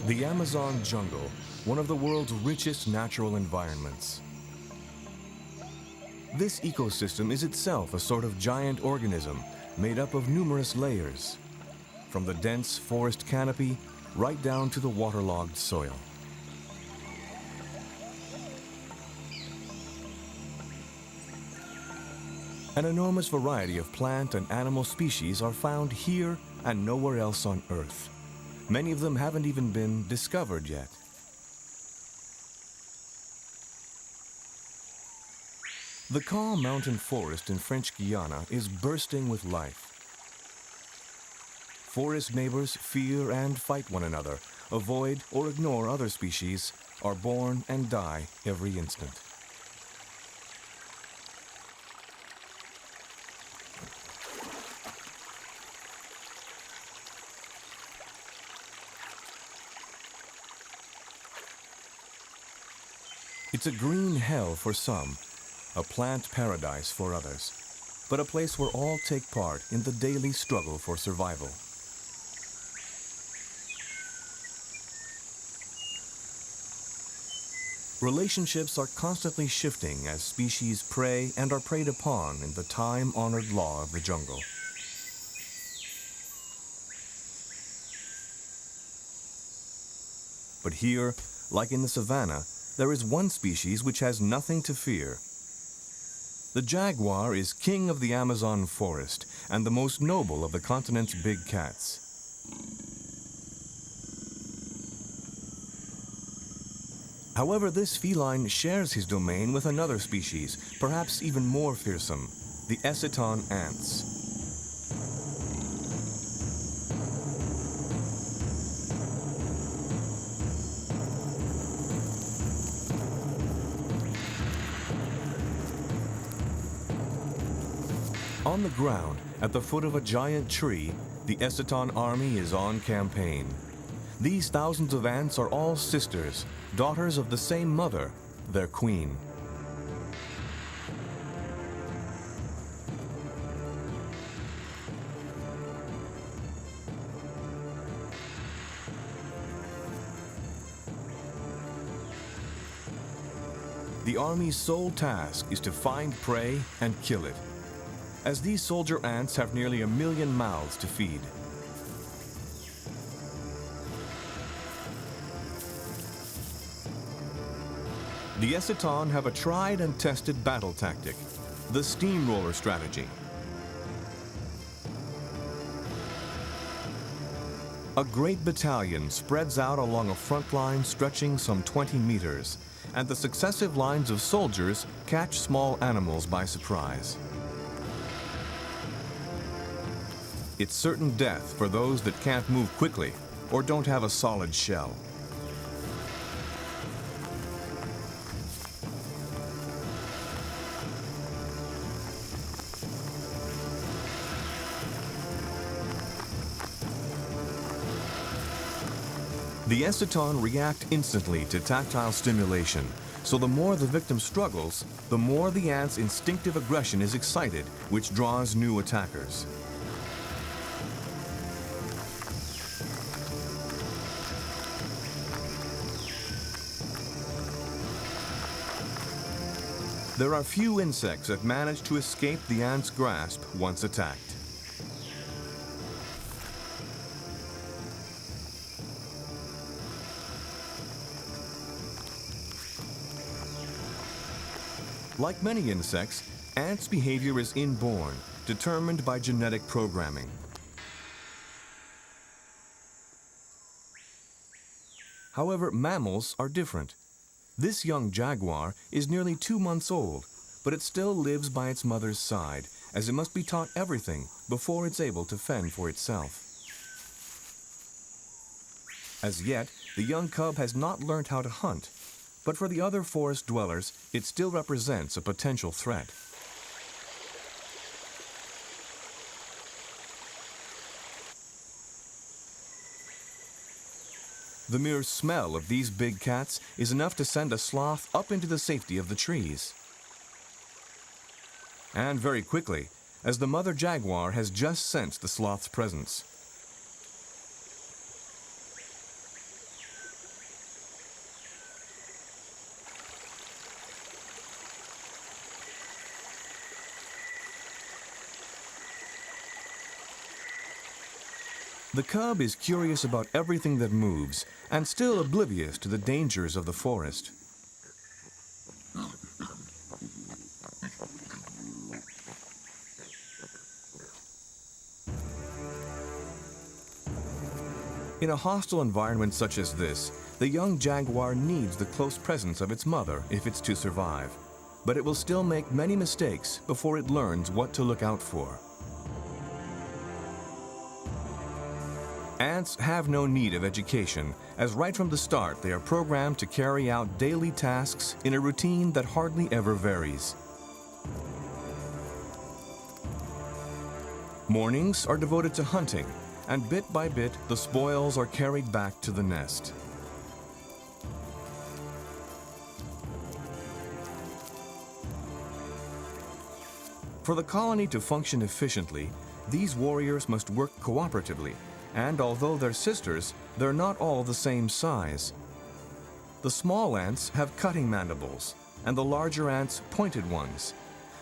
The Amazon jungle, one of the world's richest natural environments. This ecosystem is itself a sort of giant organism made up of numerous layers, from the dense forest canopy right down to the waterlogged soil. An enormous variety of plant and animal species are found here and nowhere else on Earth. Many of them haven't even been discovered yet. The calm mountain forest in French Guiana is bursting with life. Forest neighbors fear and fight one another, avoid or ignore other species, are born and die every instant. It's a green hell for some, a plant paradise for others, but a place where all take part in the daily struggle for survival. Relationships are constantly shifting as species prey and are preyed upon in the time-honored law of the jungle. But here, like in the savannah, there is one species which has nothing to fear. The jaguar is king of the Amazon forest and the most noble of the continent's big cats. However, this feline shares his domain with another species, perhaps even more fearsome, the Ecitom ants. On the ground, at the foot of a giant tree, the Ecitom army is on campaign. These thousands of ants are all sisters, daughters of the same mother, their queen. The army's sole task is to find prey and kill it, as these soldier ants have nearly 1 million mouths to feed. The Ecitom have a tried and tested battle tactic, the steamroller strategy. A great battalion spreads out along a front line stretching some 20 meters, and the successive lines of soldiers catch small animals by surprise. It's certain death for those that can't move quickly or don't have a solid shell. The Ecitom react instantly to tactile stimulation, so the more the victim struggles, the more the ant's instinctive aggression is excited, which draws new attackers. There are few insects that manage to escape the ant's grasp once attacked. Like many insects, ants' behavior is inborn, determined by genetic programming. However, mammals are different. This young jaguar is nearly 2 months old, but it still lives by its mother's side, as it must be taught everything before it's able to fend for itself. As yet, the young cub has not learned how to hunt, but for the other forest dwellers, it still represents a potential threat. The mere smell of these big cats is enough to send a sloth up into the safety of the trees. And very quickly, as the mother jaguar has just sensed the sloth's presence. The cub is curious about everything that moves and still oblivious to the dangers of the forest. In a hostile environment such as this, the young jaguar needs the close presence of its mother if it's to survive. But it will still make many mistakes before it learns what to look out for. Ants have no need of education, as right from the start they are programmed to carry out daily tasks in a routine that hardly ever varies. Mornings are devoted to hunting, and bit by bit the spoils are carried back to the nest. For the colony to function efficiently, these warriors must work cooperatively, and although they're sisters, they're not all the same size. The small ants have cutting mandibles, and the larger ants pointed ones.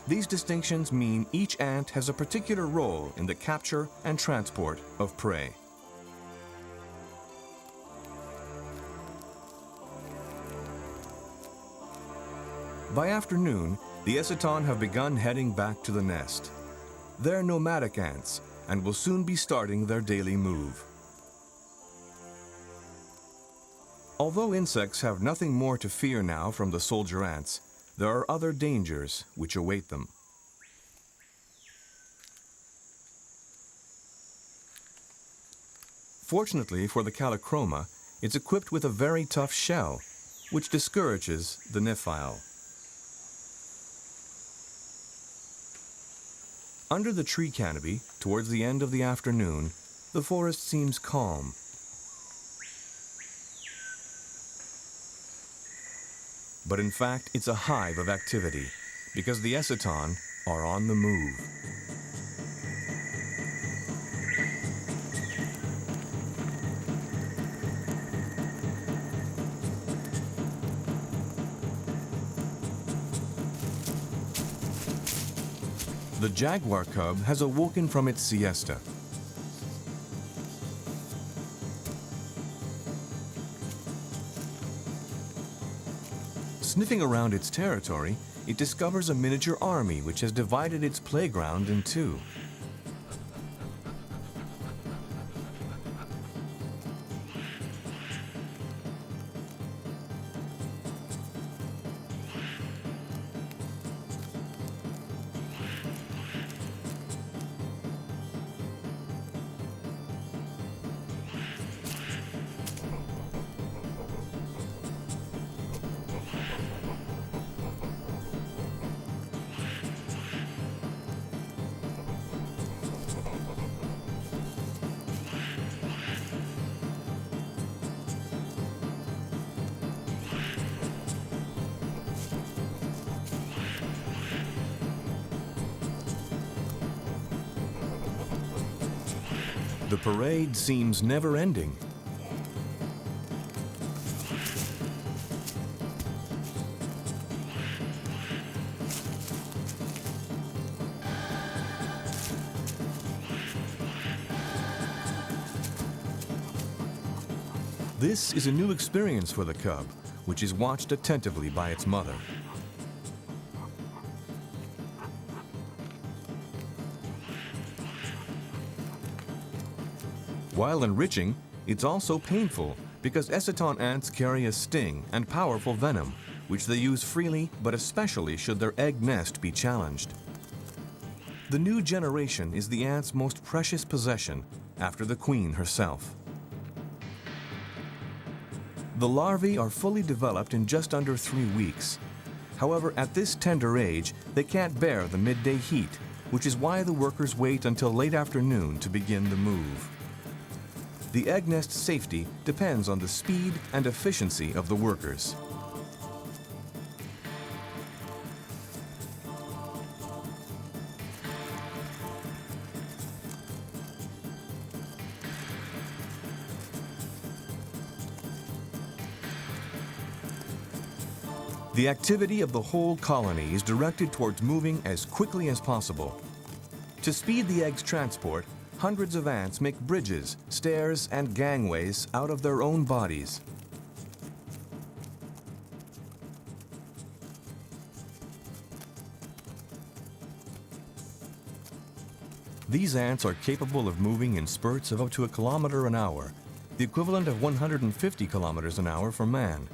These distinctions mean each ant has a particular role in the capture and transport of prey. By afternoon, the Ecitom have begun heading back to the nest. They're nomadic ants and will soon be starting their daily move. Although insects have nothing more to fear now from the soldier ants, there are other dangers which await them. Fortunately for the Callichroma, it's equipped with a very tough shell, which discourages the nephile. Under the tree canopy, towards the end of the afternoon, the forest seems calm. But in fact, it's a hive of activity, because the Ecitom are on the move. The jaguar cub has awoken from its siesta. Sniffing around its territory, it discovers a miniature army which has divided its playground in two. The parade seems never-ending. This is a new experience for the cub, which is watched attentively by its mother. While enriching, it's also painful because Ecitom ants carry a sting and powerful venom, which they use freely, but especially should their egg nest be challenged. The new generation is the ant's most precious possession after the queen herself. The larvae are fully developed in just under 3 weeks. However, at this tender age, they can't bear the midday heat, which is why the workers wait until late afternoon to begin the move. The egg nest safety depends on the speed and efficiency of the workers. The activity of the whole colony is directed towards moving as quickly as possible. To speed the egg's transport, hundreds of ants make bridges, stairs, and gangways out of their own bodies. These ants are capable of moving in spurts of up to 1 kilometer an hour, the equivalent of 150 kilometers an hour for man.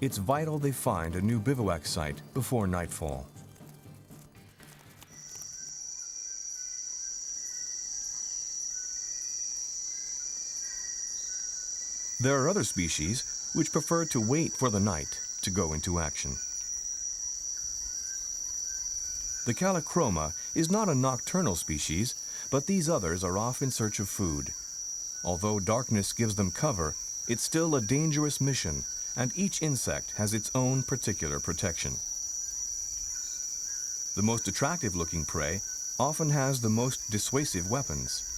It's vital they find a new bivouac site before nightfall. There are other species which prefer to wait for the night to go into action. The Callichroma is not a nocturnal species, but these others are off in search of food. Although darkness gives them cover, it's still a dangerous mission, and each insect has its own particular protection. The most attractive-looking prey often has the most dissuasive weapons.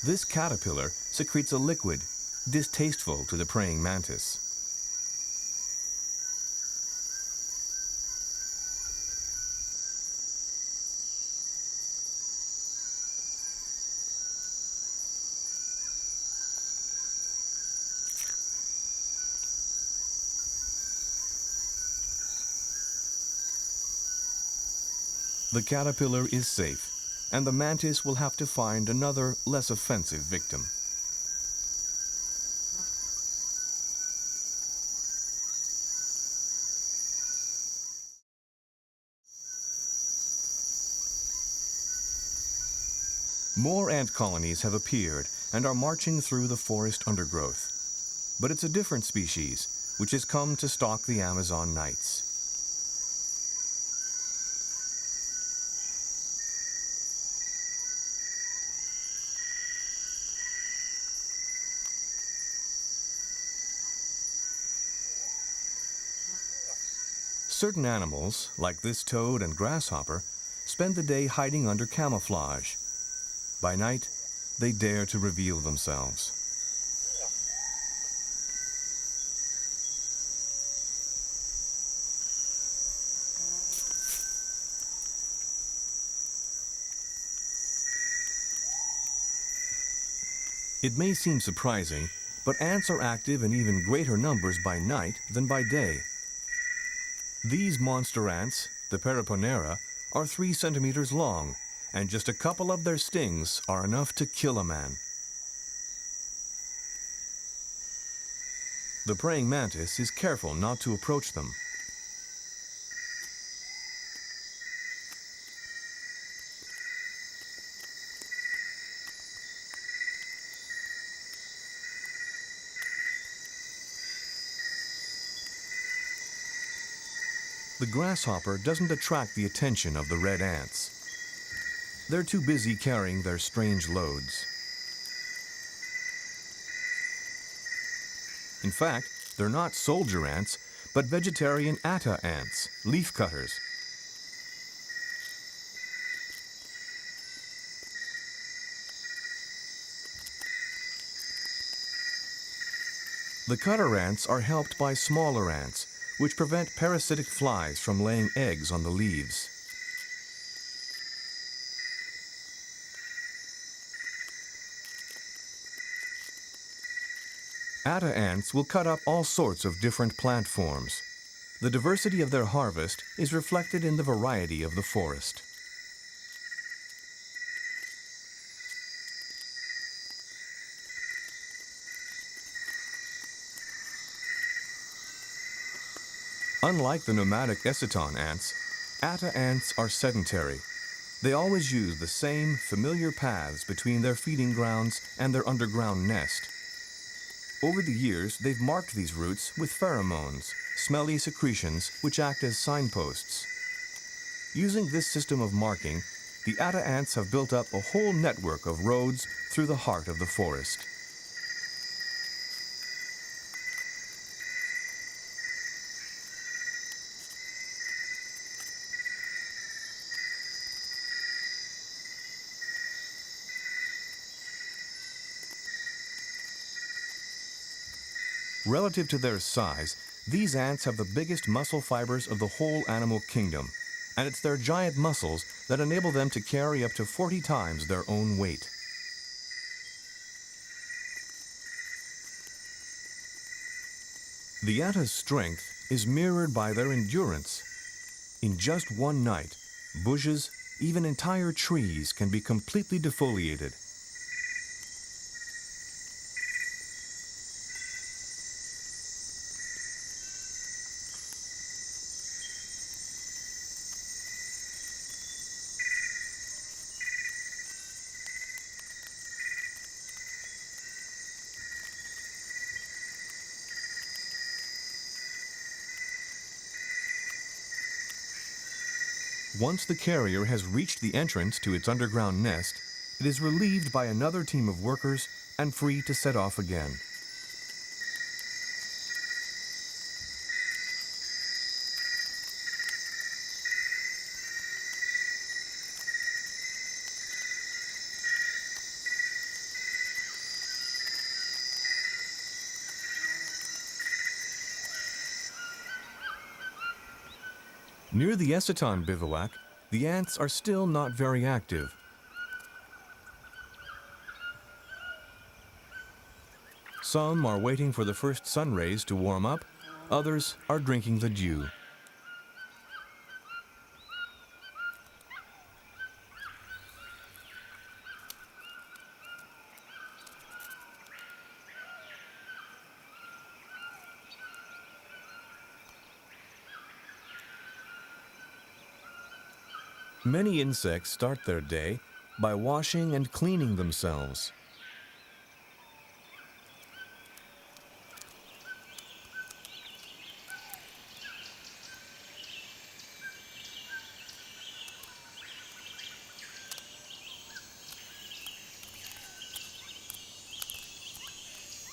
This caterpillar secretes a liquid distasteful to the praying mantis. The caterpillar is safe, and the mantis will have to find another, less offensive victim. More ant colonies have appeared and are marching through the forest undergrowth. But it's a different species, which has come to stalk the Amazon nights. Certain animals, like this toad and grasshopper, spend the day hiding under camouflage. By night, they dare to reveal themselves. It may seem surprising, but ants are active in even greater numbers by night than by day. These monster ants, the Periponera, are 3 centimeters long, and just a couple of their stings are enough to kill a man. The praying mantis is careful not to approach them. The grasshopper doesn't attract the attention of the red ants. They're too busy carrying their strange loads. In fact, they're not soldier ants, but vegetarian atta ants, leaf cutters. The cutter ants are helped by smaller ants, which prevent parasitic flies from laying eggs on the leaves. Atta ants will cut up all sorts of different plant forms. The diversity of their harvest is reflected in the variety of the forest. Unlike the nomadic Ecitom ants, atta ants are sedentary. They always use the same familiar paths between their feeding grounds and their underground nest. Over the years, they've marked these routes with pheromones, smelly secretions which act as signposts. Using this system of marking, the atta ants have built up a whole network of roads through the heart of the forest. Relative to their size, these ants have the biggest muscle fibers of the whole animal kingdom, and it's their giant muscles that enable them to carry up to 40 times their own weight. The Ata's strength is mirrored by their endurance. In just one night, bushes, even entire trees, can be completely defoliated. Once the carrier has reached the entrance to its underground nest, it is relieved by another team of workers and free to set off again. Near the Ecitom bivouac, the ants are still not very active. Some are waiting for the first sun rays to warm up, others are drinking the dew. Many insects start their day by washing and cleaning themselves.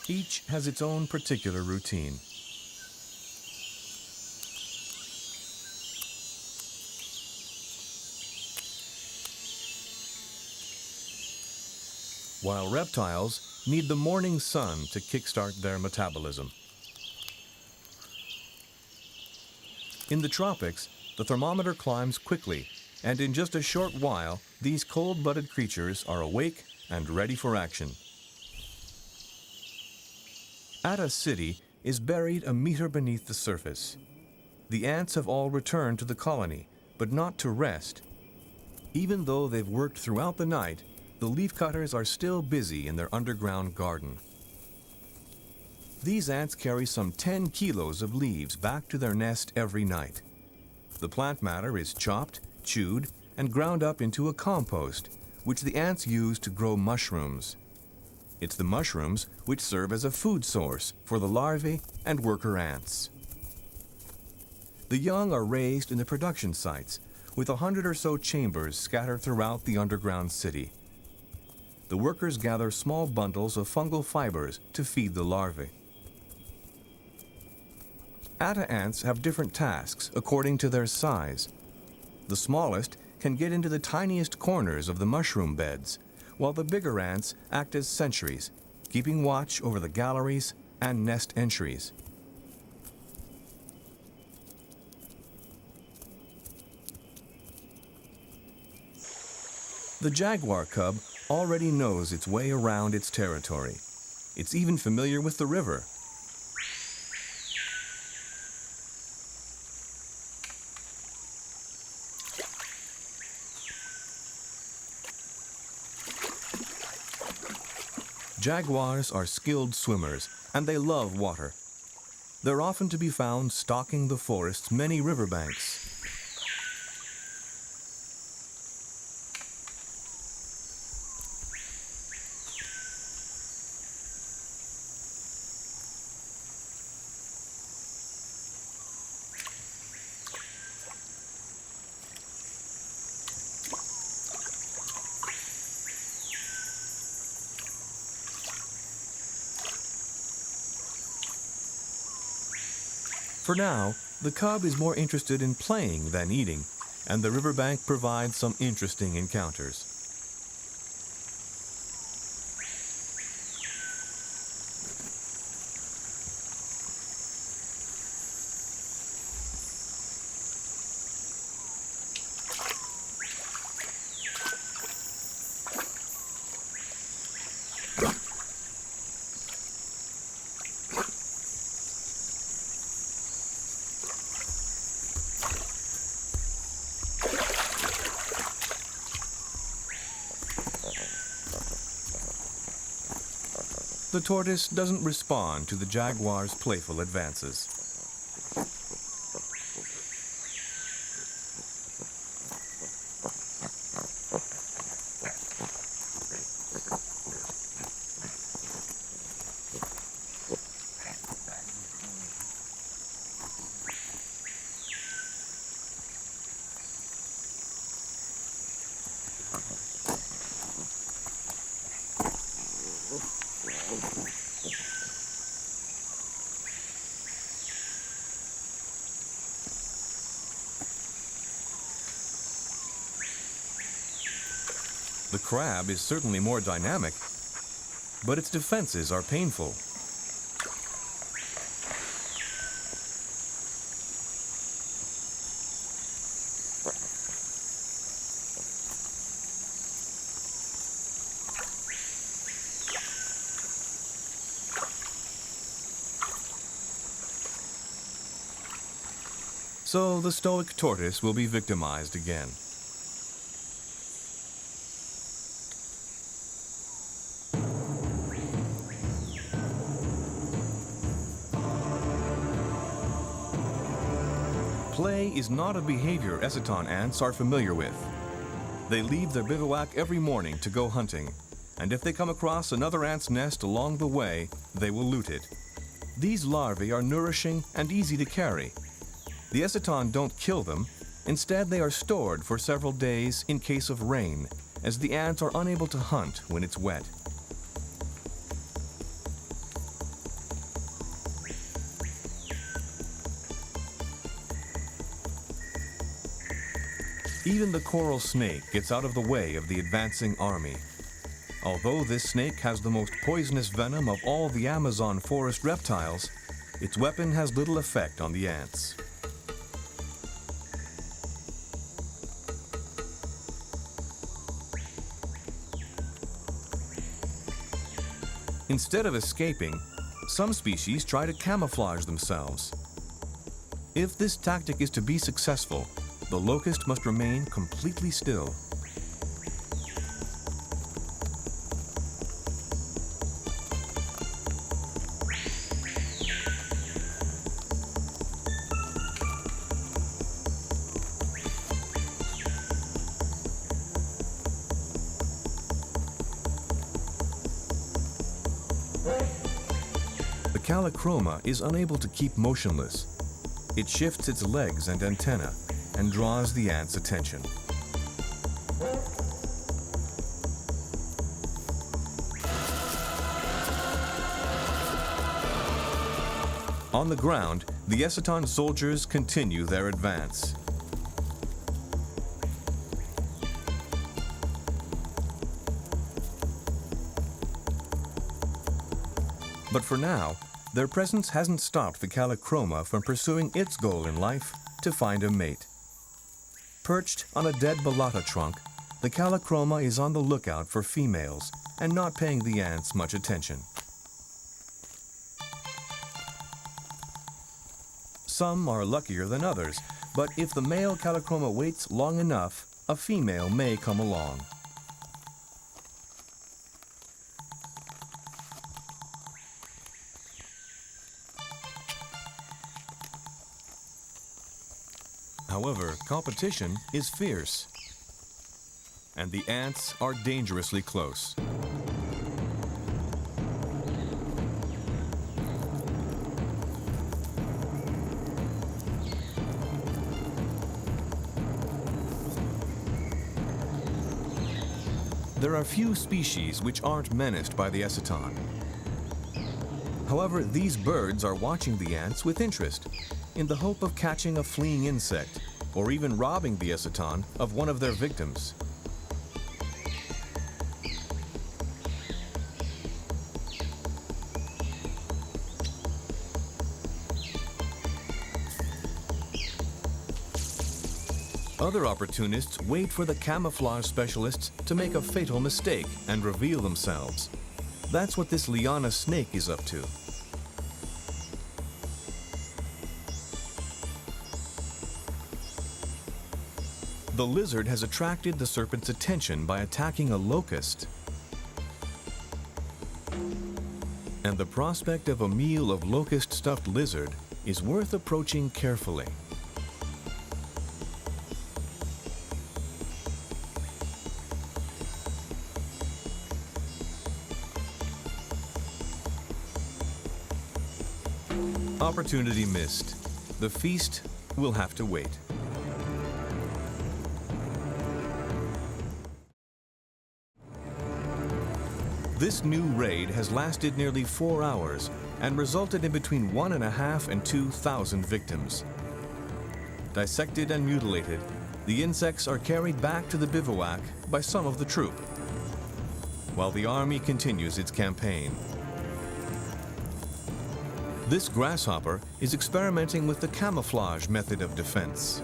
Each has its own particular routine. While reptiles need the morning sun to kickstart their metabolism. In the tropics, the thermometer climbs quickly, and in just a short while, these cold-blooded creatures are awake and ready for action. Ata City is buried a meter beneath the surface. The ants have all returned to the colony, but not to rest. Even though they've worked throughout the night, the leafcutters are still busy in their underground garden. These ants carry some 10 kilos of leaves back to their nest every night. The plant matter is chopped, chewed, and ground up into a compost, which the ants use to grow mushrooms. It's the mushrooms which serve as a food source for the larvae and worker ants. The young are raised in the production sites, with 100 or so chambers scattered throughout the underground city. The workers gather small bundles of fungal fibers to feed the larvae. Ata ants have different tasks according to their size. The smallest can get into the tiniest corners of the mushroom beds, while the bigger ants act as sentries, keeping watch over the galleries and nest entries. The jaguar cub already knows its way around its territory. It's even familiar with the river. Jaguars are skilled swimmers, and they love water. They're often to be found stalking the forest's many riverbanks. For now, the cub is more interested in playing than eating, and the riverbank provides some interesting encounters. the tortoise doesn't respond to the jaguar's playful advances. The crab is certainly more dynamic, but its defenses are painful. So the stoic tortoise will be victimized again. Play is not a behavior Ecitom ants are familiar with. They leave their bivouac every morning to go hunting, and if they come across another ant's nest along the way, they will loot it. These larvae are nourishing and easy to carry. The Ecitom don't kill them. Instead, they are stored for several days in case of rain, as the ants are unable to hunt when it's wet. Even the coral snake gets out of the way of the advancing army. Although this snake has the most poisonous venom of all the Amazon forest reptiles, its weapon has little effect on the ants. Instead of escaping, some species try to camouflage themselves. If this tactic is to be successful, the locust must remain completely still. The Callichroma is unable to keep motionless. It shifts its legs and antennae and draws the ant's attention. On the ground, the Ecitom soldiers continue their advance. But for now, their presence hasn't stopped the Callichroma from pursuing its goal in life, to find a mate. Perched on a dead balata trunk, the Callichroma is on the lookout for females and not paying the ants much attention. Some are luckier than others, but if the male Callichroma waits long enough, a female may come along. However, competition is fierce, and the ants are dangerously close. There are few species which aren't menaced by the Ecitom. However, these birds are watching the ants with interest, in the hope of catching a fleeing insect, or even robbing the Ecitom of one of their victims. Other opportunists wait for the camouflage specialists to make a fatal mistake and reveal themselves. That's what this liana snake is up to. The lizard has attracted the serpent's attention by attacking a locust. and the prospect of a meal of locust-stuffed lizard is worth approaching carefully. Opportunity missed. The feast will have to wait. This new raid has lasted nearly 4 hours and resulted in between 1,500 and 2,000 victims. Dissected and mutilated, the insects are carried back to the bivouac by some of the troop, while the army continues its campaign. This grasshopper is experimenting with the camouflage method of defense.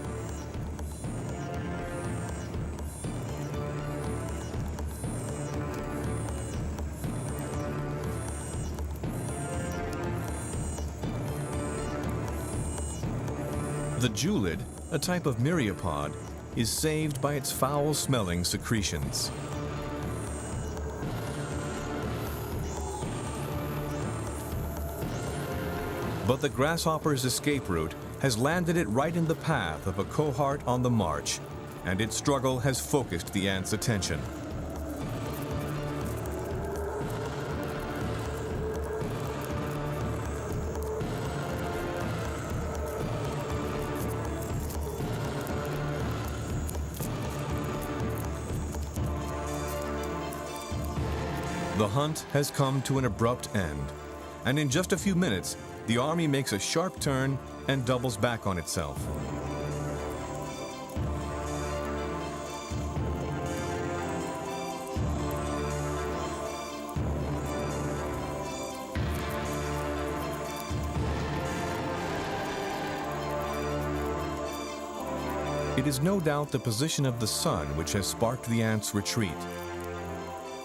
The julid, a type of myriapod, is saved by its foul-smelling secretions. But the grasshopper's escape route has landed it right in the path of a cohort on the march, and its struggle has focused the ant's attention. The hunt has come to an abrupt end, and in just a few minutes, the army makes a sharp turn and doubles back on itself. It is no doubt the position of the sun which has sparked the ants' retreat.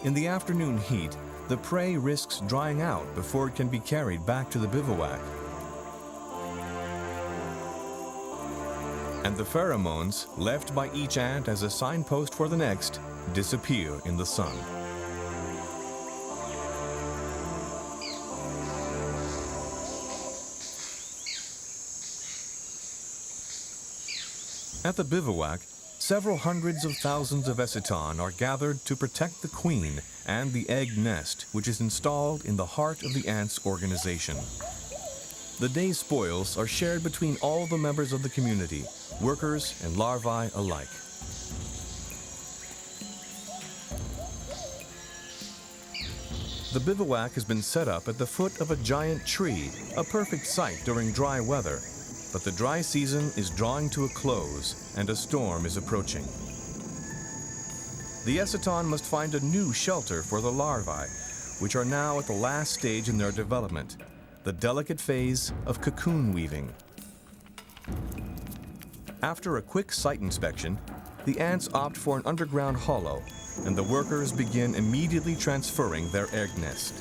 In the afternoon heat, the prey risks drying out before it can be carried back to the bivouac. And the pheromones, left by each ant as a signpost for the next, disappear in the sun. At the bivouac, several hundreds of thousands of Ecitom are gathered to protect the queen and the egg nest, which is installed in the heart of the ants' organization. The day's spoils are shared between all the members of the community, workers and larvae alike. The bivouac has been set up at the foot of a giant tree, a perfect site during dry weather. But the dry season is drawing to a close, and a storm is approaching. The Ecitom must find a new shelter for the larvae, which are now at the last stage in their development, the delicate phase of cocoon weaving. After a quick site inspection, the ants opt for an underground hollow, and the workers begin immediately transferring their egg nest.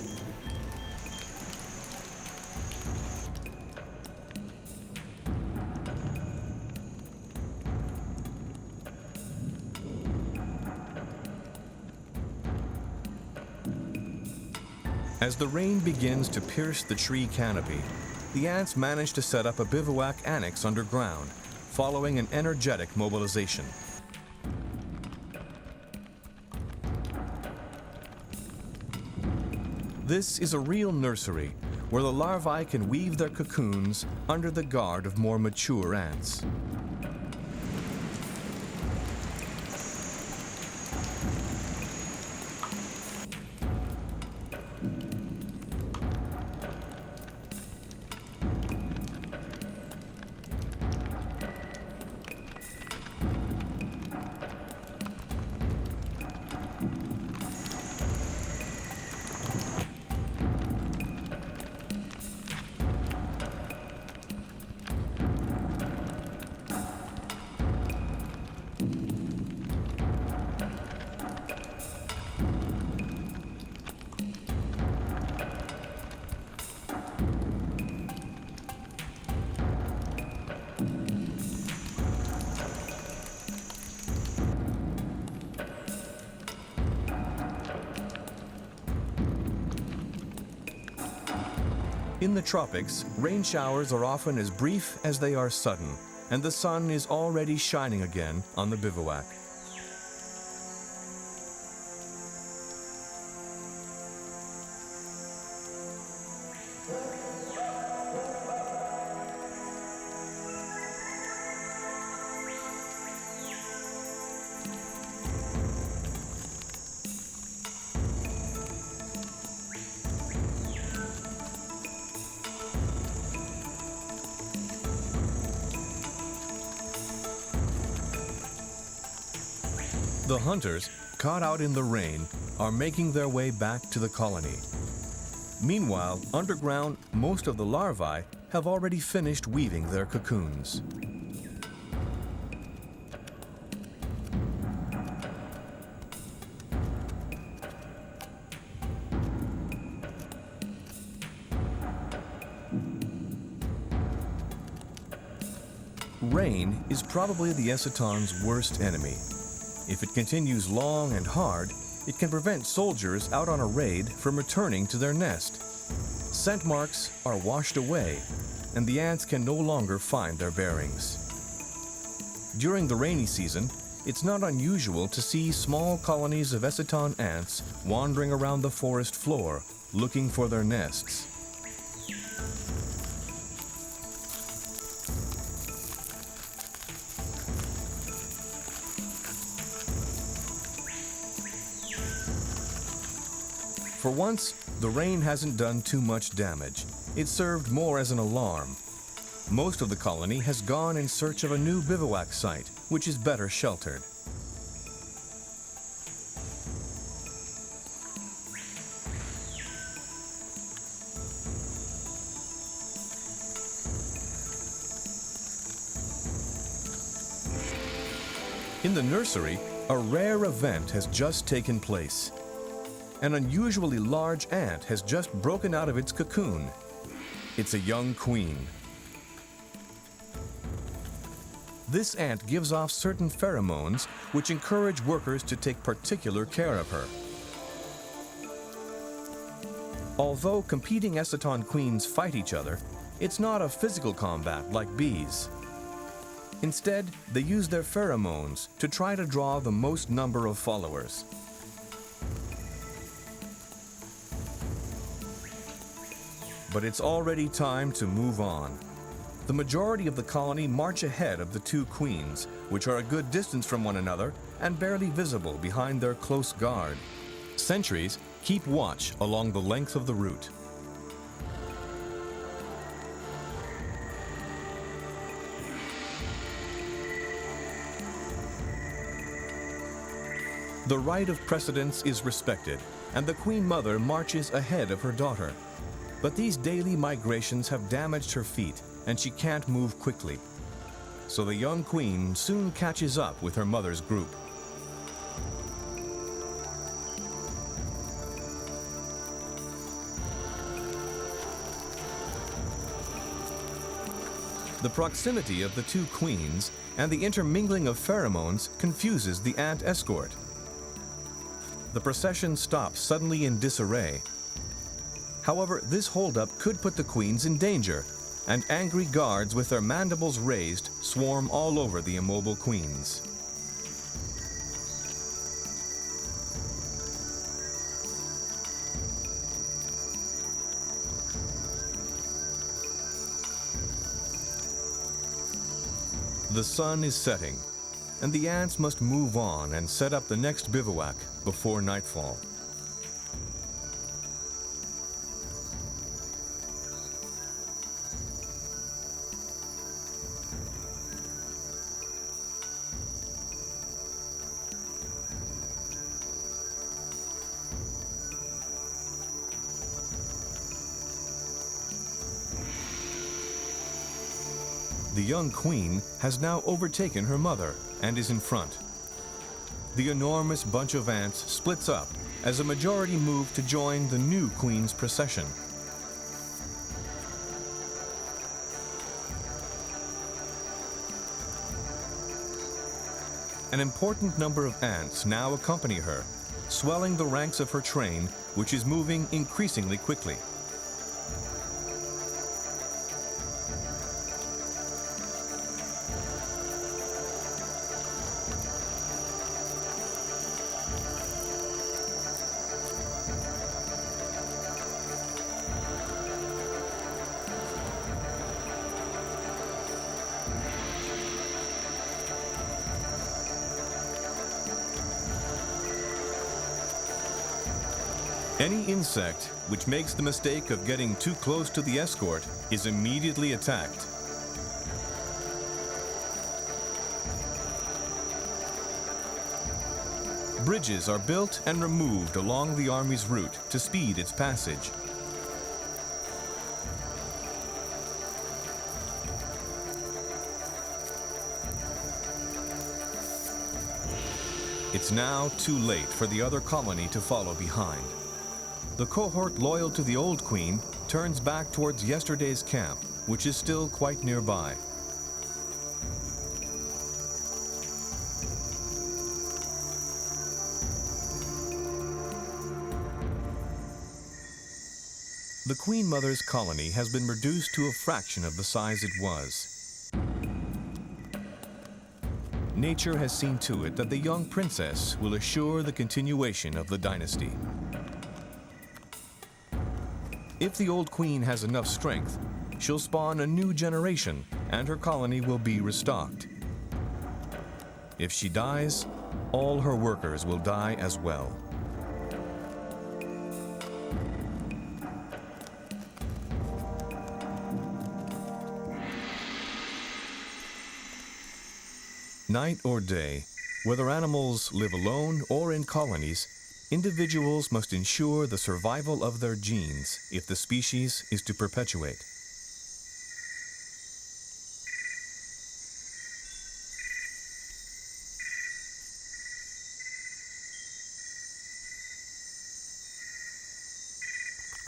As the rain begins to pierce the tree canopy, the ants manage to set up a bivouac annex underground, following an energetic mobilization. This is a real nursery, where the larvae can weave their cocoons under the guard of more mature ants. In the tropics, rain showers are often as brief as they are sudden, and the sun is already shining again on the bivouac. The hunters, caught out in the rain, are making their way back to the colony. Meanwhile, underground, most of the larvae have already finished weaving their cocoons. Rain is probably the Eciton's worst enemy. If it continues long and hard, it can prevent soldiers out on a raid from returning to their nest. Scent marks are washed away, and the ants can no longer find their bearings. During the rainy season, it's not unusual to see small colonies of Eciton ants wandering around the forest floor, looking for their nests. For once, the rain hasn't done too much damage. It served more as an alarm. Most of the colony has gone in search of a new bivouac site, which is better sheltered. In the nursery, a rare event has just taken place. An unusually large ant has just broken out of its cocoon. It's a young queen. This ant gives off certain pheromones which encourage workers to take particular care of her. Although competing Eciton queens fight each other, it's not a physical combat like bees. Instead, they use their pheromones to try to draw the most number of followers. But it's already time to move on. The majority of the colony march ahead of the two queens, which are a good distance from one another and barely visible behind their close guard. Sentries keep watch along the length of the route. The right of precedence is respected, and the queen mother marches ahead of her daughter. But these daily migrations have damaged her feet, and she can't move quickly. So the young queen soon catches up with her mother's group. The proximity of the two queens and the intermingling of pheromones confuses the ant escort. The procession stops suddenly in disarray. However, this holdup could put the queens in danger, and angry guards with their mandibles raised swarm all over the immobile queens. The sun is setting, and the ants must move on and set up the next bivouac before nightfall. The young queen has now overtaken her mother and is in front. The enormous bunch of ants splits up as a majority move to join the new queen's procession. An important number of ants now accompany her, swelling the ranks of her train, which is moving increasingly quickly. Any insect which makes the mistake of getting too close to the escort is immediately attacked. Bridges are built and removed along the army's route to speed its passage. It's now too late for the other colony to follow behind. The cohort loyal to the old queen turns back towards yesterday's camp, which is still quite nearby. The Queen Mother's colony has been reduced to a fraction of the size it was. Nature has seen to it that the young princess will assure the continuation of the dynasty. If the old queen has enough strength, she'll spawn a new generation and her colony will be restocked. If she dies, all her workers will die as well. Night or day, whether animals live alone or in colonies, individuals must ensure the survival of their genes if the species is to perpetuate.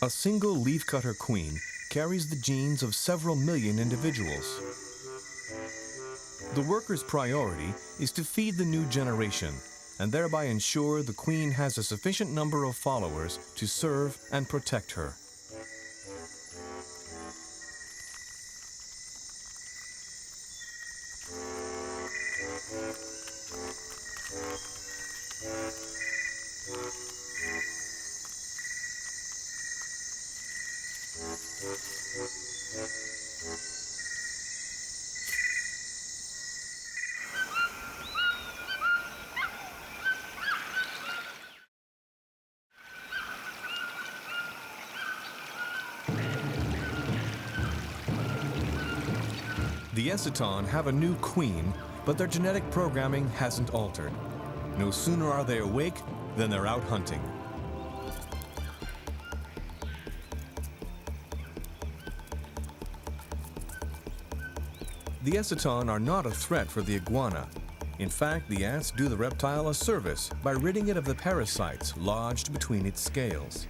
A single leafcutter queen carries the genes of several million individuals. The worker's priority is to feed the new generation and thereby ensure the queen has a sufficient number of followers to serve and protect her. The Ecitom have a new queen, but their genetic programming hasn't altered. No sooner are they awake than they're out hunting. The Ecitom are not a threat for the iguana. In fact, the ants do the reptile a service by ridding it of the parasites lodged between its scales.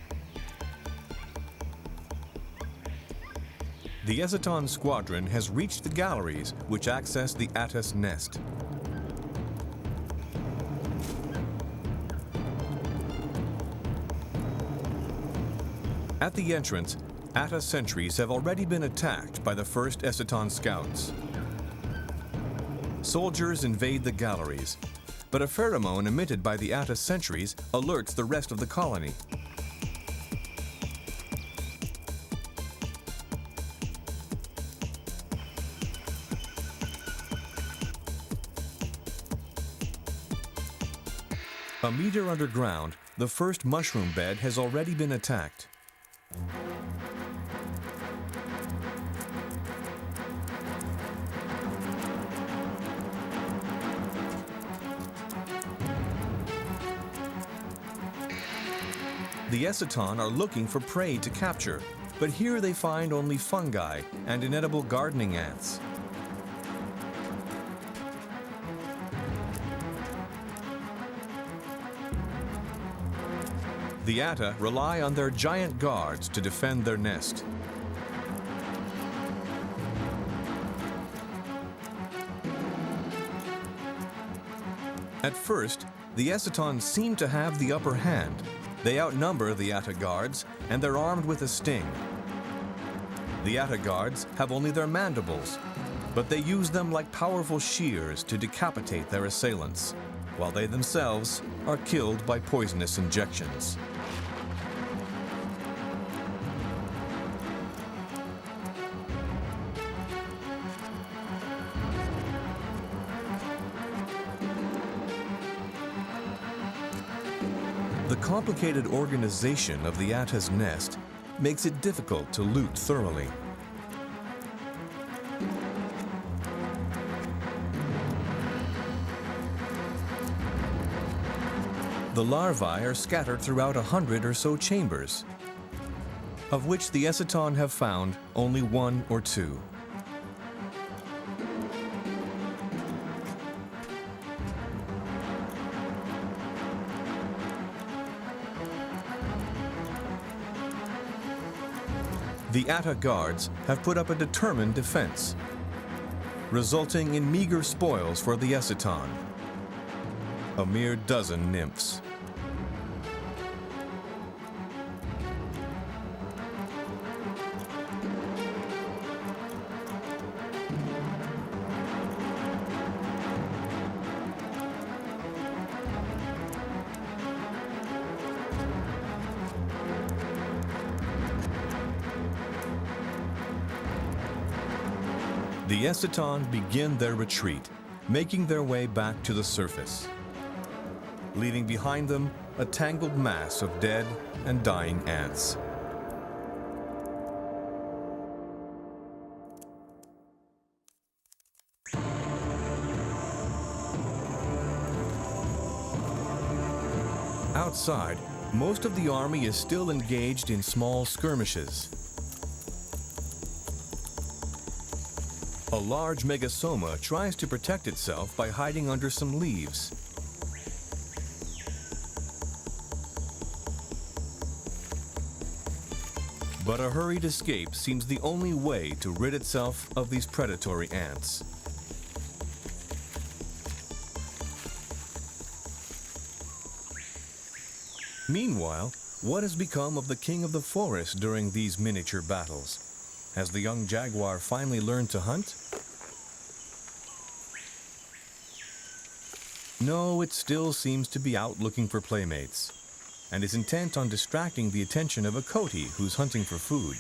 The Ecitom squadron has reached the galleries which access the Atta's nest. At the entrance, Atta sentries have already been attacked by the first Ecitom scouts. Soldiers invade the galleries, but a pheromone emitted by the Atta sentries alerts the rest of the colony. A meter underground, the first mushroom bed has already been attacked. The Ecitom are looking for prey to capture, but here they find only fungi and inedible gardening ants. The Atta rely on their giant guards to defend their nest. At first, the Ecitom seem to have the upper hand. They outnumber the Atta guards, and they're armed with a sting. The Atta guards have only their mandibles, but they use them like powerful shears to decapitate their assailants, while they themselves are killed by poisonous injections. The complicated organization of the Atta's nest makes it difficult to loot thoroughly. The larvae are scattered throughout 100 or so chambers, of which the Ecitom have found only 1 or 2. The Atta guards have put up a determined defense, resulting in meager spoils for the Ecitom, a mere dozen nymphs. The Ecitom begin their retreat, making their way back to the surface, leaving behind them a tangled mass of dead and dying ants. Outside, most of the army is still engaged in small skirmishes. A large megasoma tries to protect itself by hiding under some leaves. But a hurried escape seems the only way to rid itself of these predatory ants. Meanwhile, what has become of the king of the forest during these miniature battles? Has the young jaguar finally learned to hunt? No, it still seems to be out looking for playmates, and is intent on distracting the attention of a coati who's hunting for food.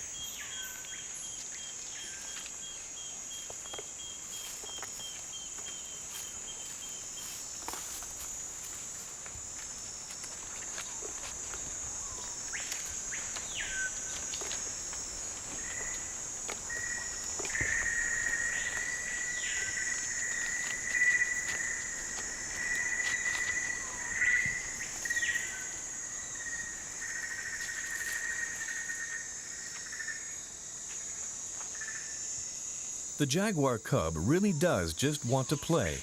The jaguar cub really does just want to play.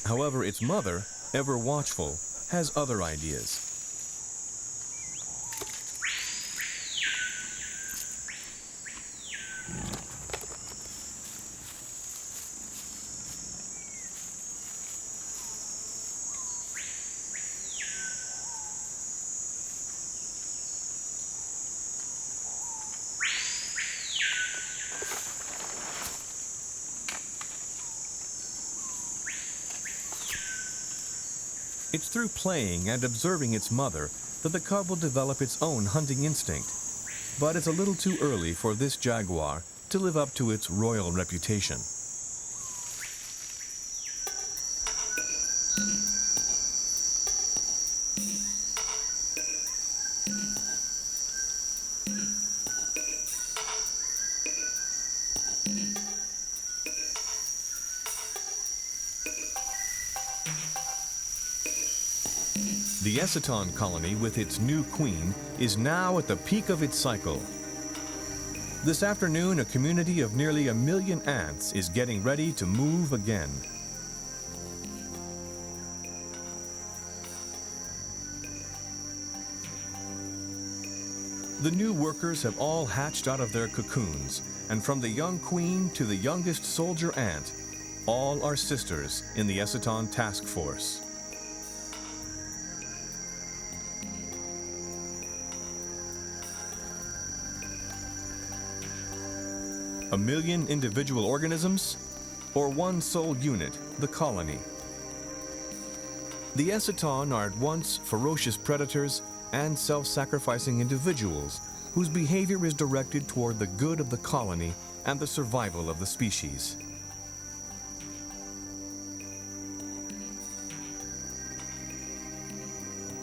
However, its mother, ever watchful, has other ideas. It's through playing and observing its mother that the cub will develop its own hunting instinct. But it's a little too early for this jaguar to live up to its royal reputation. The Ecitom colony with its new queen is now at the peak of its cycle. This afternoon, a community of nearly 1 million ants is getting ready to move again. The new workers have all hatched out of their cocoons, and from the young queen to the youngest soldier ant, all are sisters in the Ecitom task force. A million individual organisms, or one sole unit, the colony. The Ecitom are at once ferocious predators and self-sacrificing individuals whose behavior is directed toward the good of the colony and the survival of the species.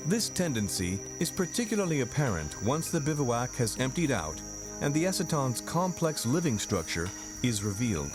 This tendency is particularly apparent once the bivouac has emptied out and the Eciton's complex living structure is revealed.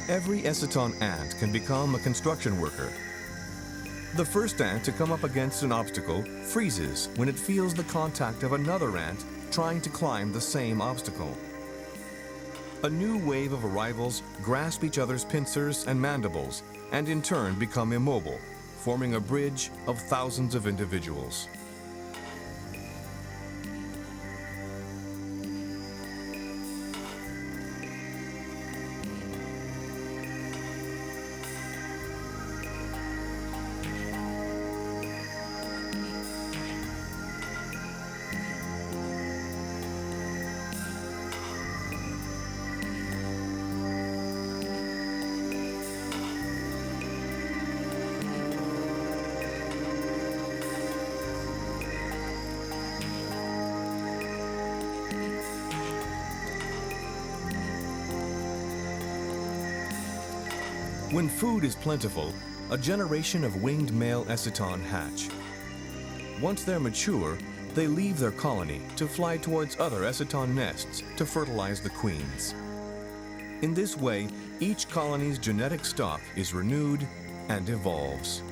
Every Eciton ant can become a construction worker. The first ant to come up against an obstacle freezes when it feels the contact of another ant trying to climb the same obstacle. A new wave of arrivals grasp each other's pincers and mandibles and in turn become immobile, forming a bridge of thousands of individuals. When food is plentiful, a generation of winged male Eciton hatch. Once they're mature, they leave their colony to fly towards other Eciton nests to fertilize the queens. In this way, each colony's genetic stock is renewed and evolves.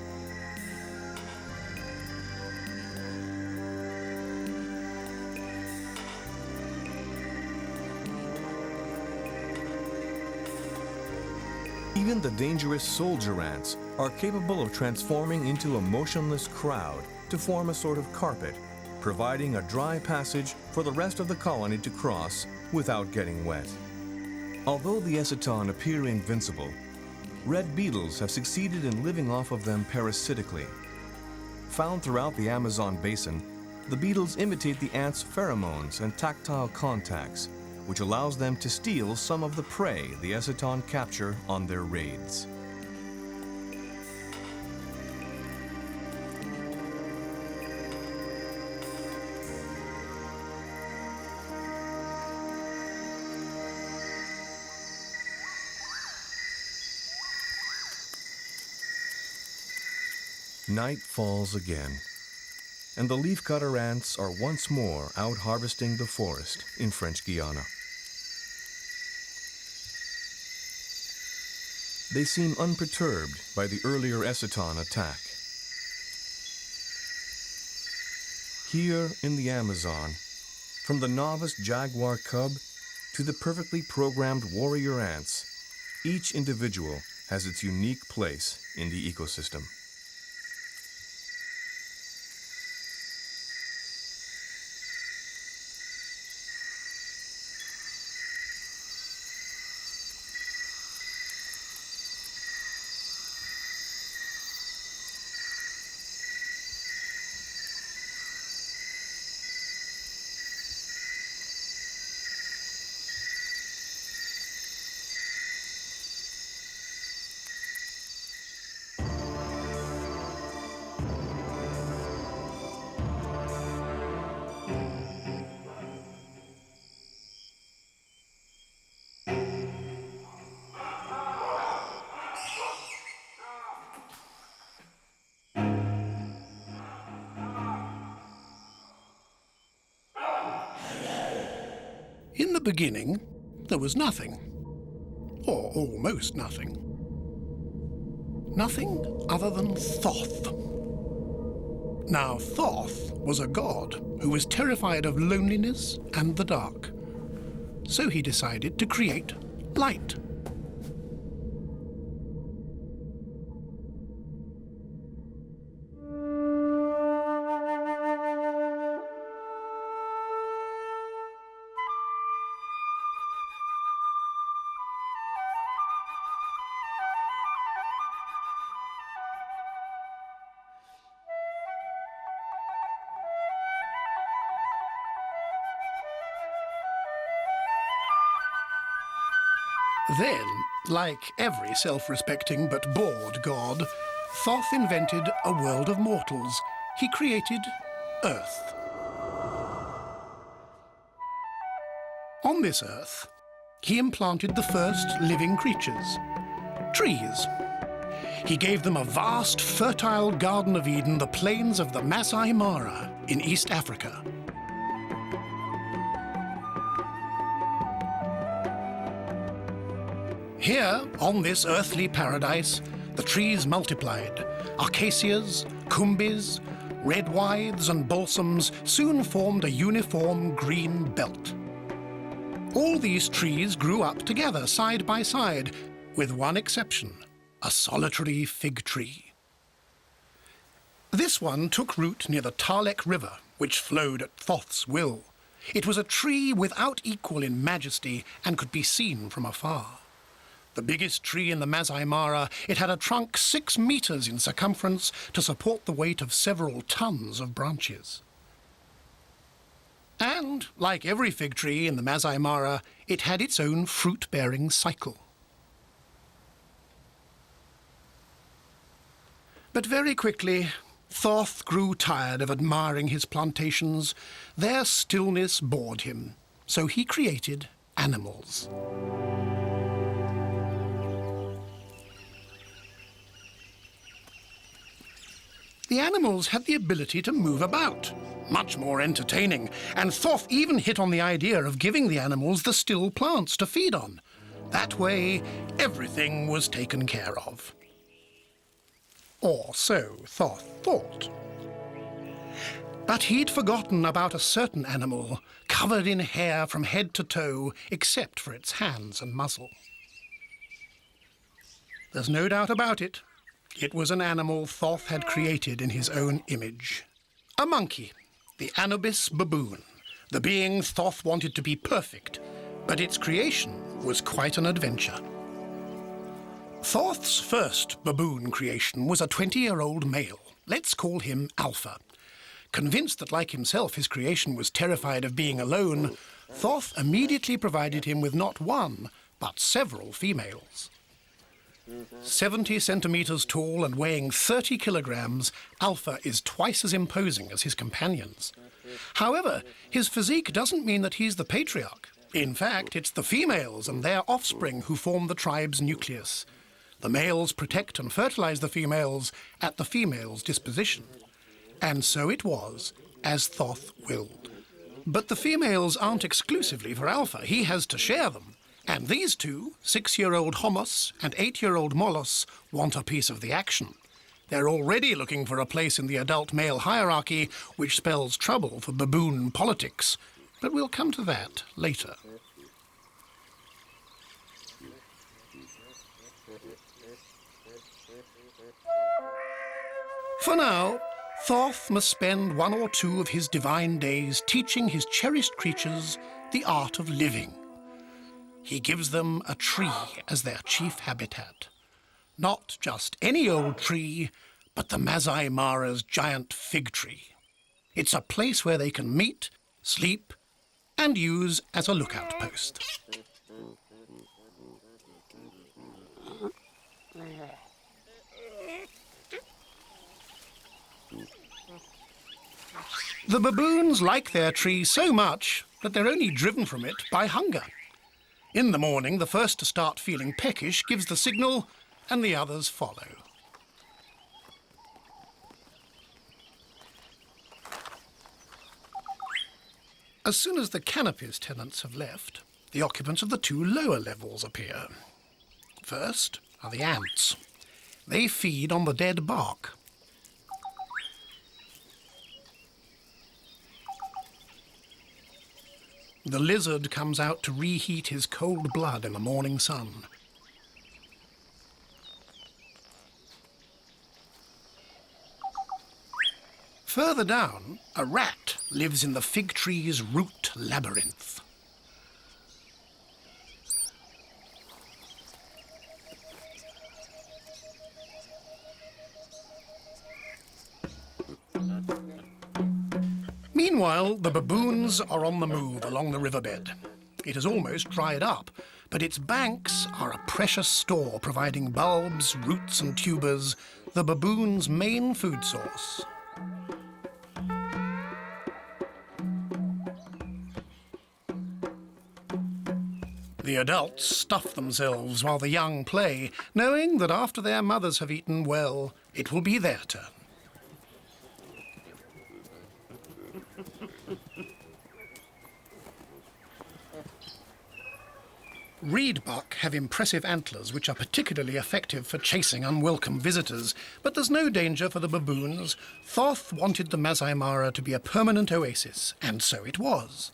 Even the dangerous soldier ants are capable of transforming into a motionless crowd to form a sort of carpet, providing a dry passage for the rest of the colony to cross without getting wet. Although the Eciton appear invincible, red beetles have succeeded in living off of them parasitically. Found throughout the Amazon basin, the beetles imitate the ants' pheromones and tactile contacts, which allows them to steal some of the prey the Eciton capture on their raids. Night falls again, and the leafcutter ants are once more out harvesting the forest in French Guiana. They seem unperturbed by the earlier Eciton attack. Here in the Amazon, from the novice jaguar cub to the perfectly programmed warrior ants, each individual has its unique place in the ecosystem. In the beginning, there was nothing, or almost nothing. Nothing other than Thoth. Now, Thoth was a god who was terrified of loneliness and the dark. So he decided to create light. Then, like every self-respecting but bored god, Thoth invented a world of mortals. He created Earth. On this Earth, he implanted the first living creatures, trees. He gave them a vast, fertile Garden of Eden, the plains of the Maasai Mara in East Africa. Here, on this earthly paradise, the trees multiplied. Acacias, cumbis, redwithes and balsams soon formed a uniform green belt. All these trees grew up together, side by side, with one exception, a solitary fig tree. This one took root near the Tarlek River, which flowed at Thoth's will. It was a tree without equal in majesty and could be seen from afar. The biggest tree in the Maasai Mara, it had a trunk 6 meters in circumference to support the weight of several tons of branches. And, like every fig tree in the Maasai Mara, it had its own fruit-bearing cycle. But very quickly, Thoth grew tired of admiring his plantations. Their stillness bored him, so he created animals. The animals had the ability to move about, much more entertaining, and Thoth even hit on the idea of giving the animals the still plants to feed on. That way, everything was taken care of. Or so Thoth thought. But he'd forgotten about a certain animal, covered in hair from head to toe, except for its hands and muzzle. There's no doubt about it. It was an animal Thoth had created in his own image. A monkey, the Anubis baboon, the being Thoth wanted to be perfect, but its creation was quite an adventure. Thoth's first baboon creation was a 20-year-old male. Let's call him Alpha. Convinced that, like himself, his creation was terrified of being alone, Thoth immediately provided him with not one, but several females. 70 centimeters tall and weighing 30 kilograms, Alpha is twice as imposing as his companions. However, his physique doesn't mean that he's the patriarch. In fact, it's the females and their offspring who form the tribe's nucleus. The males protect and fertilize the females at the females' disposition. And so it was, as Thoth willed. But the females aren't exclusively for Alpha. He has to share them. And these two, 6-year-old Homos and 8-year-old Molos, want a piece of the action. They're already looking for a place in the adult male hierarchy, which spells trouble for baboon politics. But we'll come to that later. For now, Thoth must spend 1 or 2 of his divine days teaching his cherished creatures the art of living. He gives them a tree as their chief habitat. Not just any old tree, but the Maasai Mara's giant fig tree. It's a place where they can meet, sleep, and use as a lookout post. The baboons like their tree so much that they're only driven from it by hunger. In the morning, the first to start feeling peckish gives the signal, and the others follow. As soon as the canopies tenants have left, the occupants of the 2 lower levels appear. First are the ants. They feed on the dead bark. The lizard comes out to reheat his cold blood in the morning sun. Further down, a rat lives in the fig tree's root labyrinth. Meanwhile, the baboons are on the move along the riverbed. It has almost dried up, but its banks are a precious store, providing bulbs, roots and tubers, the baboon's main food source. The adults stuff themselves while the young play, knowing that after their mothers have eaten, well, it will be their turn. Reed buck have impressive antlers which are particularly effective for chasing unwelcome visitors, but there's no danger for the baboons. Thoth wanted the Maasai Mara to be a permanent oasis, and so it was.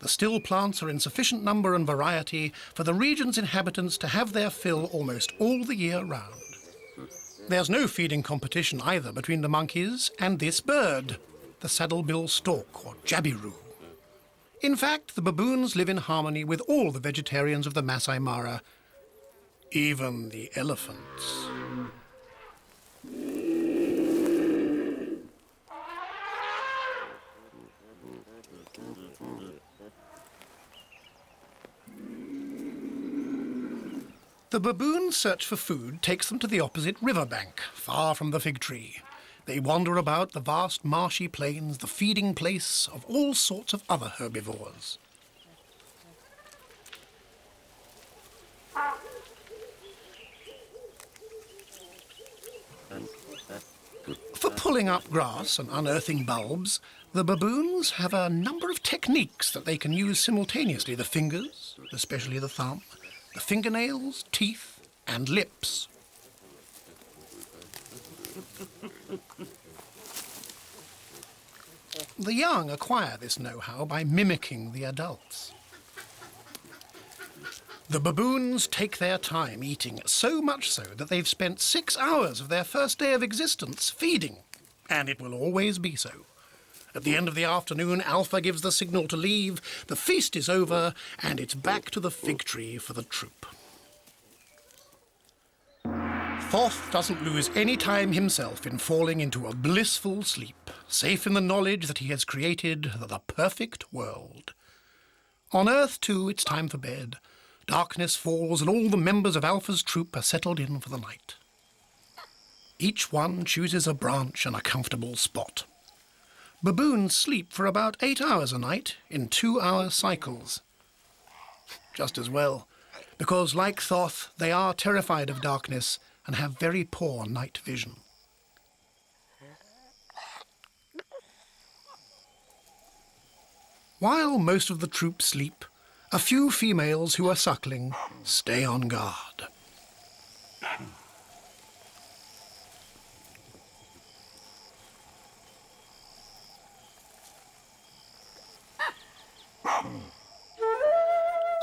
The still plants are in sufficient number and variety for the region's inhabitants to have their fill almost all the year round. There's no feeding competition either between the monkeys and this bird, the saddle-bill stork or jabiru. In fact, the baboons live in harmony with all the vegetarians of the Maasai Mara, even the elephants. The baboons' search for food takes them to the opposite riverbank, far from the fig tree. They wander about the vast marshy plains, the feeding place of all sorts of other herbivores. For pulling up grass and unearthing bulbs, the baboons have a number of techniques that they can use simultaneously: the fingers, especially the thumb, the fingernails, teeth, and lips. The young acquire this know-how by mimicking the adults. The baboons take their time eating, so much so that they've spent 6 hours of their first day of existence feeding, and it will always be so. At the end of the afternoon, Alpha gives the signal to leave, the feast is over, and it's back to the fig tree for the troop. Thoth doesn't lose any time himself in falling into a blissful sleep, safe in the knowledge that he has created the perfect world. On Earth, too, it's time for bed. Darkness falls and all the members of Alpha's troop are settled in for the night. Each one chooses a branch and a comfortable spot. Baboons sleep for about 8 hours a night in 2-hour cycles. Just as well, because like Thoth, they are terrified of darkness and have very poor night vision. While most of the troop sleep, a few females who are suckling stay on guard.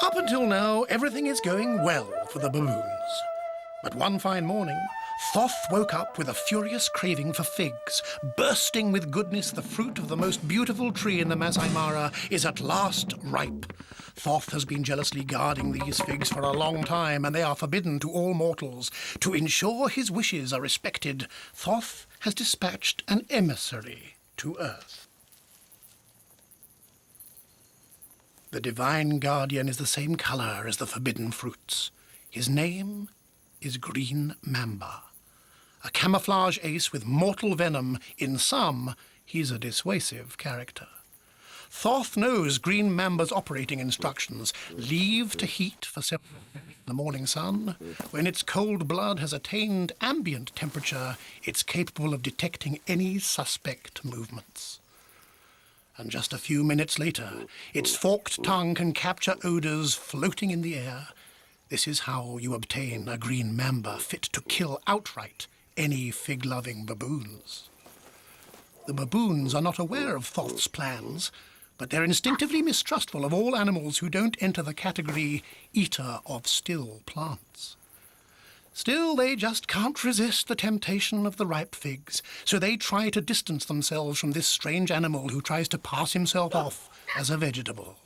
Up until now, everything is going well for the baboons. But one fine morning, Thoth woke up with a furious craving for figs. Bursting with goodness, the fruit of the most beautiful tree in the Maasai Mara is at last ripe. Thoth has been jealously guarding these figs for a long time, and they are forbidden to all mortals. To ensure his wishes are respected, Thoth has dispatched an emissary to Earth. The divine guardian is the same colour as the forbidden fruits. His name is Green Mamba. A camouflage ace with mortal venom. In some, he's a dissuasive character. Thoth knows Green Mamba's operating instructions. Leave to heat for several minutes in the morning sun. When its cold blood has attained ambient temperature, it's capable of detecting any suspect movements. And just a few minutes later, its forked tongue can capture odours floating in the air. This is how you obtain a green mamba fit to kill outright any fig-loving baboons. The baboons are not aware of Thoth's plans, but they're instinctively mistrustful of all animals who don't enter the category eater of still plants. Still, they just can't resist the temptation of the ripe figs, so they try to distance themselves from this strange animal who tries to pass himself off as a vegetable.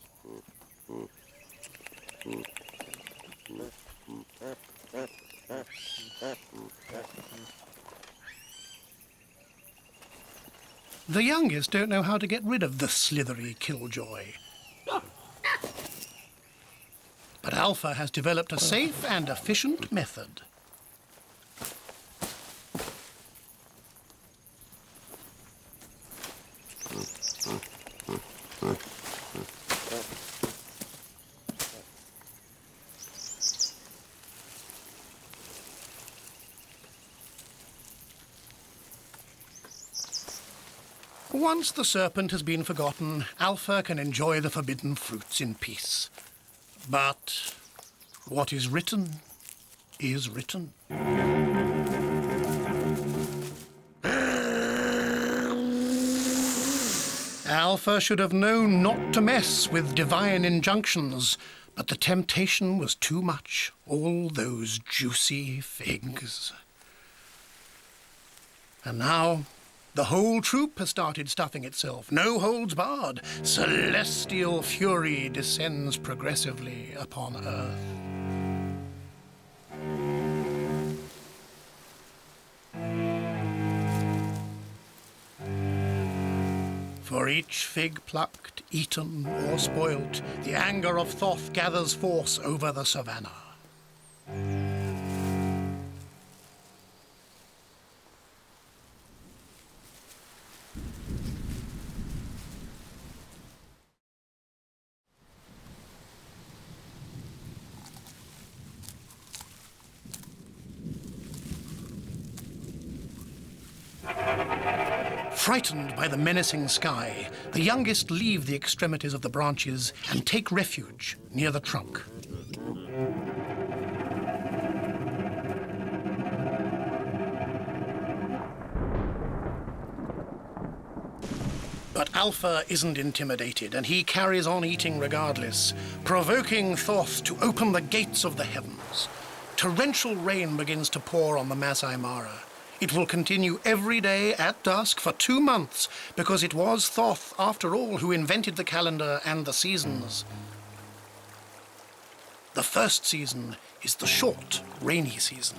The youngest don't know how to get rid of the slithery killjoy. But Alpha has developed a safe and efficient method. Once the serpent has been forgotten, Alpha can enjoy the forbidden fruits in peace. But what is written is written. Alpha should have known not to mess with divine injunctions, but the temptation was too much. All those juicy figs. And now the whole troop has started stuffing itself. No holds barred. Celestial fury descends progressively upon Earth. For each fig plucked, eaten, or spoilt, the anger of Thoth gathers force over the savannah. Frightened by the menacing sky, the youngest leave the extremities of the branches and take refuge near the trunk. But Alpha isn't intimidated, and he carries on eating regardless, provoking Thoth to open the gates of the heavens. Torrential rain begins to pour on the Maasai Mara. It will continue every day at dusk for 2 months, because it was Thoth, after all, who invented the calendar and the seasons. The first season is the short, rainy season.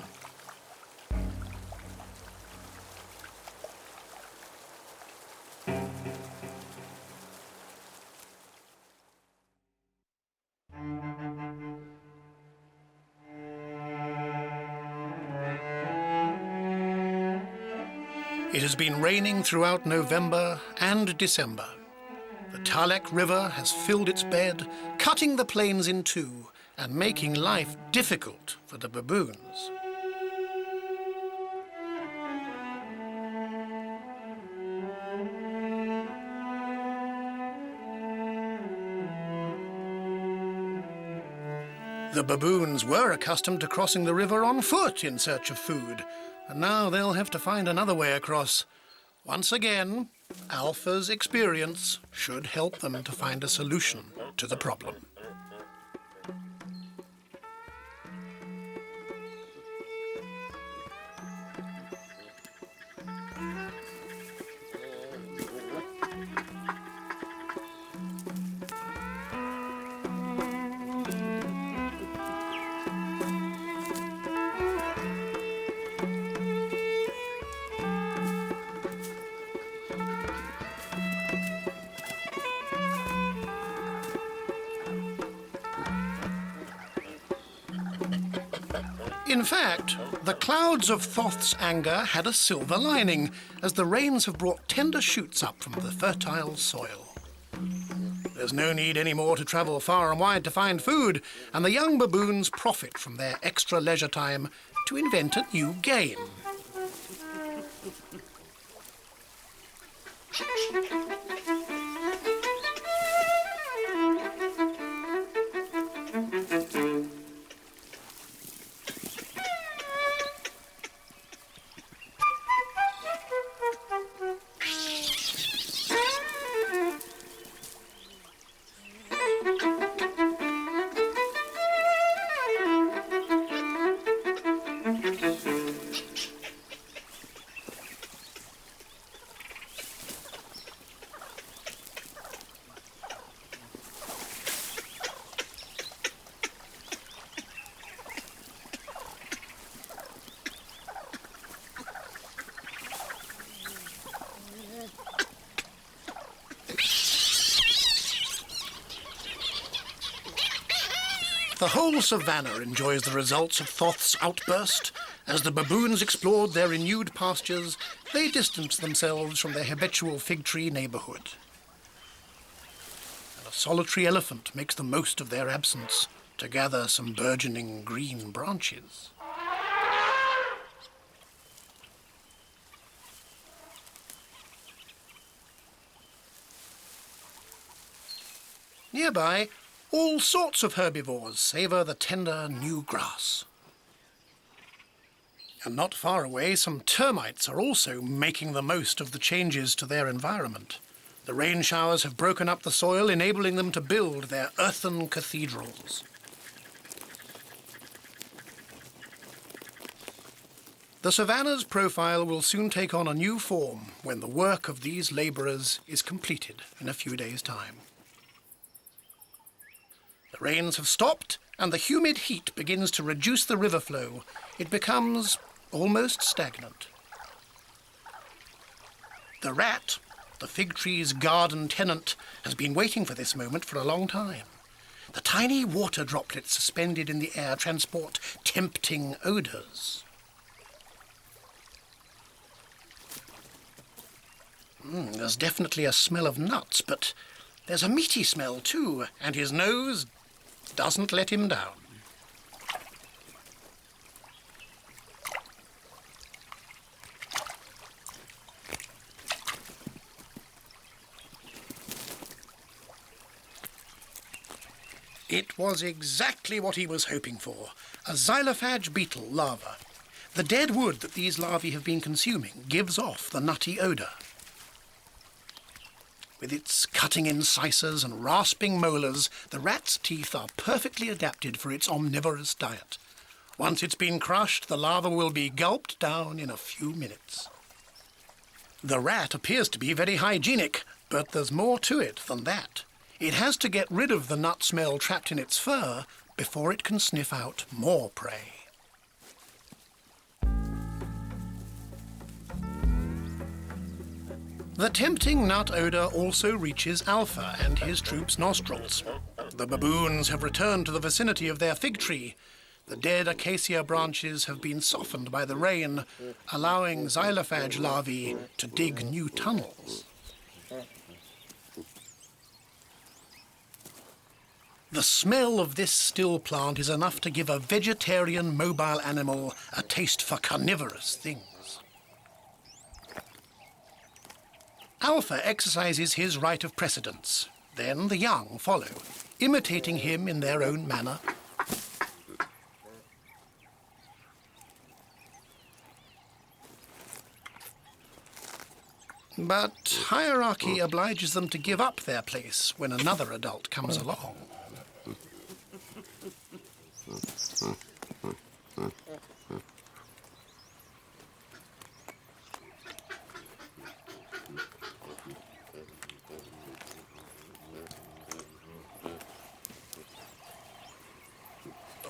It has been raining throughout November and December. The Talek River has filled its bed, cutting the plains in two and making life difficult for the baboons. The baboons were accustomed to crossing the river on foot in search of food, and now they'll have to find another way across. Once again, Alpha's experience should help them to find a solution to the problem. In fact, the clouds of Thoth's anger had a silver lining, as the rains have brought tender shoots up from the fertile soil. There's no need anymore to travel far and wide to find food, and the young baboons profit from their extra leisure time to invent a new game. The whole savannah enjoys the results of Thoth's outburst. As the baboons explored their renewed pastures, they distanced themselves from their habitual fig tree neighbourhood. And a solitary elephant makes the most of their absence to gather some burgeoning green branches. Nearby, all sorts of herbivores savour the tender new grass. And not far away, some termites are also making the most of the changes to their environment. The rain showers have broken up the soil, enabling them to build their earthen cathedrals. The savannah's profile will soon take on a new form when the work of these labourers is completed in a few days' time. The rains have stopped, and the humid heat begins to reduce the river flow. It becomes almost stagnant. The rat, the fig tree's garden tenant, has been waiting for this moment for a long time. The tiny water droplets suspended in the air transport tempting odours. There's definitely a smell of nuts, but there's a meaty smell too, and his nose doesn't let him down. It was exactly what he was hoping for, a xylophage beetle larva. The dead wood that these larvae have been consuming gives off the nutty odour. With its cutting incisors and rasping molars, the rat's teeth are perfectly adapted for its omnivorous diet. Once it's been crushed, the larva will be gulped down in a few minutes. The rat appears to be very hygienic, but there's more to it than that. It has to get rid of the nut smell trapped in its fur before it can sniff out more prey. The tempting nut odour also reaches Alpha and his troops' nostrils. The baboons have returned to the vicinity of their fig tree. The dead acacia branches have been softened by the rain, allowing xylophage larvae to dig new tunnels. The smell of this still plant is enough to give a vegetarian mobile animal a taste for carnivorous things. Alpha exercises his right of precedence. Then the young follow, imitating him in their own manner. But hierarchy obliges them to give up their place when another adult comes along.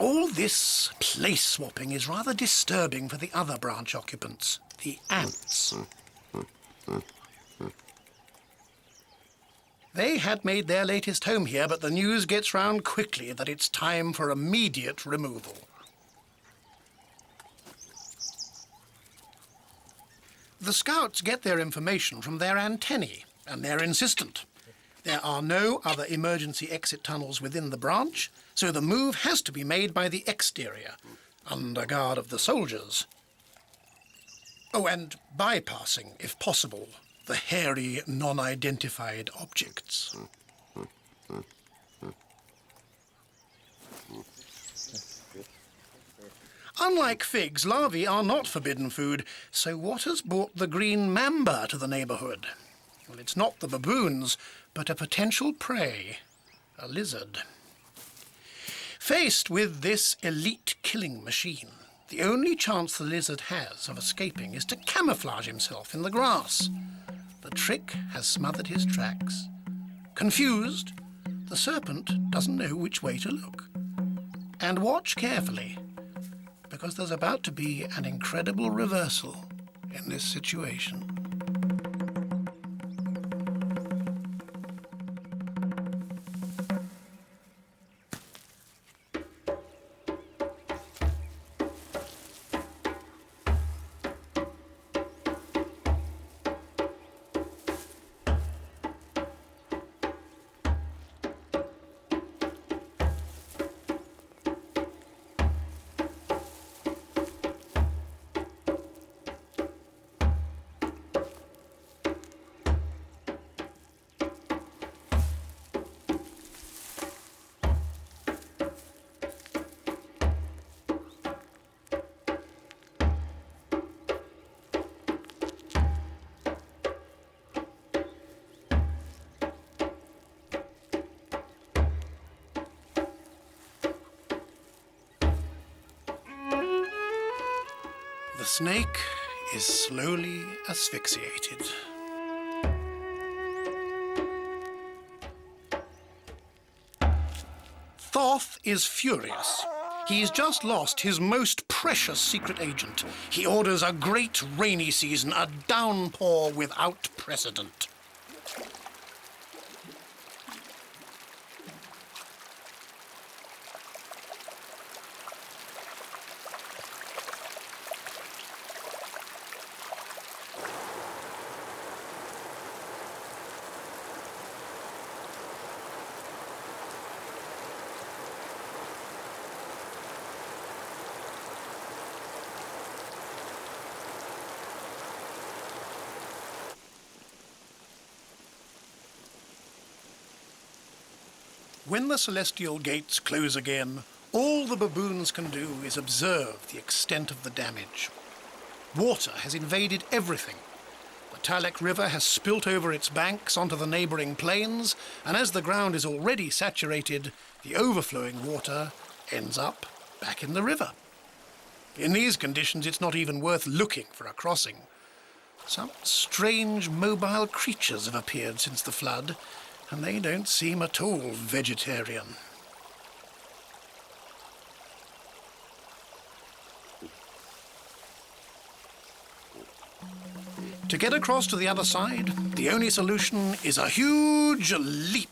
All this place swapping is rather disturbing for the other branch occupants, the ants. They had made their latest home here, but the news gets round quickly that it's time for immediate removal. The scouts get their information from their antennae, and they're insistent. There are no other emergency exit tunnels within the branch, so the move has to be made by the exterior, under guard of the soldiers. Oh, and bypassing, if possible, the hairy, non-identified objects. Unlike figs, larvae are not forbidden food, so what has brought the green mamba to the neighbourhood? Well, it's not the baboons, but a potential prey, a lizard. Faced with this elite killing machine, the only chance the lizard has of escaping is to camouflage himself in the grass. The trick has smothered his tracks. Confused, the serpent doesn't know which way to look. And watch carefully, because there's about to be an incredible reversal in this situation. snake is slowly asphyxiated. Thoth is furious. He's just lost his most precious secret agent. He orders a great rainy season, a downpour without precedent. When the celestial gates close again, all the baboons can do is observe the extent of the damage. Water has invaded everything. The Talek River has spilt over its banks onto the neighbouring plains, and as the ground is already saturated, the overflowing water ends up back in the river. In these conditions, it's not even worth looking for a crossing. Some strange mobile creatures have appeared since the flood, and they don't seem at all vegetarian. To get across to the other side, the only solution is a huge leap.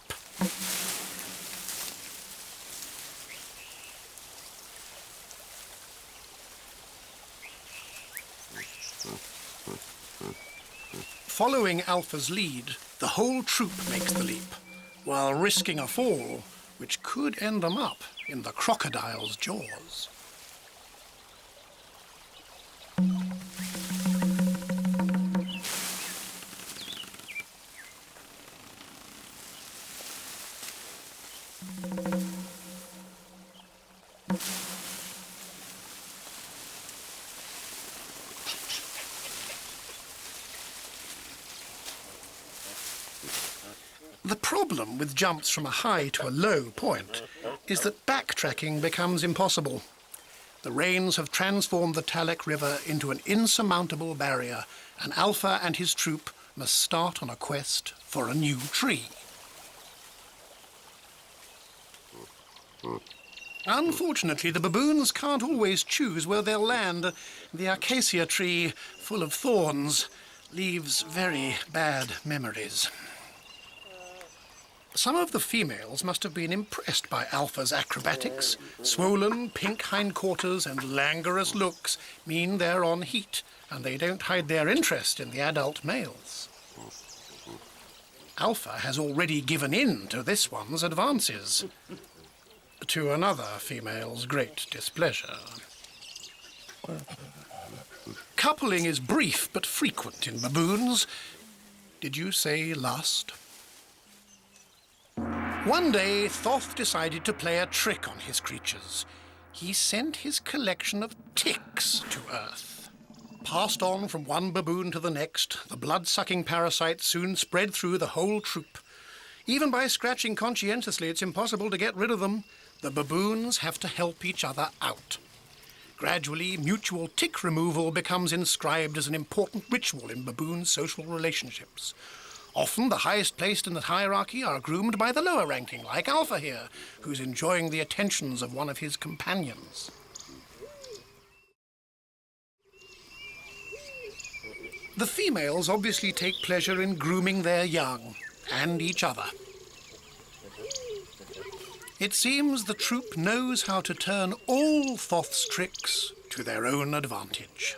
Following Alpha's lead, the whole troop makes the leap, while risking a fall, which could end them up in the crocodile's jaws. The problem with jumps from a high to a low point is that backtracking becomes impossible. The rains have transformed the Talek River into an insurmountable barrier, and Alpha and his troop must start on a quest for a new tree. Unfortunately, the baboons can't always choose where they'll land. The acacia tree, full of thorns, leaves very bad memories. Some of the females must have been impressed by Alpha's acrobatics. Swollen pink hindquarters and languorous looks mean they're on heat, and they don't hide their interest in the adult males. Alpha has already given in to this one's advances, to another female's great displeasure. Coupling is brief but frequent in baboons. Did you say lust? One day, Thoth decided to play a trick on his creatures. He sent his collection of ticks to Earth. Passed on from one baboon to the next, the blood-sucking parasites soon spread through the whole troop. Even by scratching conscientiously, it's impossible to get rid of them. The baboons have to help each other out. Gradually, mutual tick removal becomes inscribed as an important ritual in baboon social relationships. Often the highest placed in the hierarchy are groomed by the lower ranking, like Alpha here, who's enjoying the attentions of one of his companions. The females obviously take pleasure in grooming their young, and each other. It seems the troop knows how to turn all Thoth's tricks to their own advantage.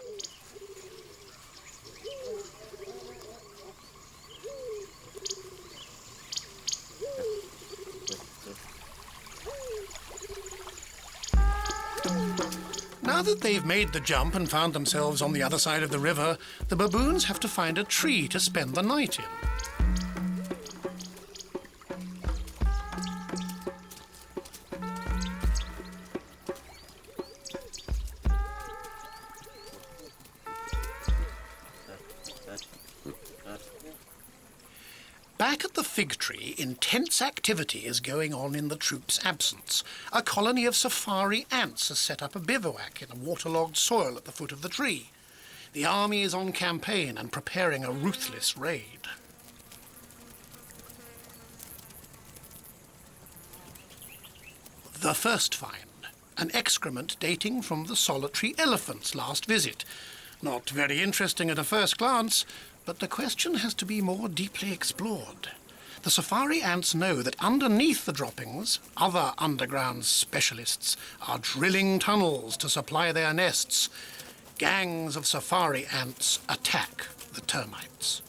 Now that they've made the jump and found themselves on the other side of the river, the baboons have to find a tree to spend the night in. Back at the fig tree, intense activity is going on in the troop's absence. A colony of safari ants has set up a bivouac in a waterlogged soil at the foot of the tree. The army is on campaign and preparing a ruthless raid. The first find, an excrement dating from the solitary elephant's last visit. Not very interesting at a first glance, but the question has to be more deeply explored. The safari ants know that underneath the droppings, other underground specialists are drilling tunnels to supply their nests. Gangs of safari ants attack the termites.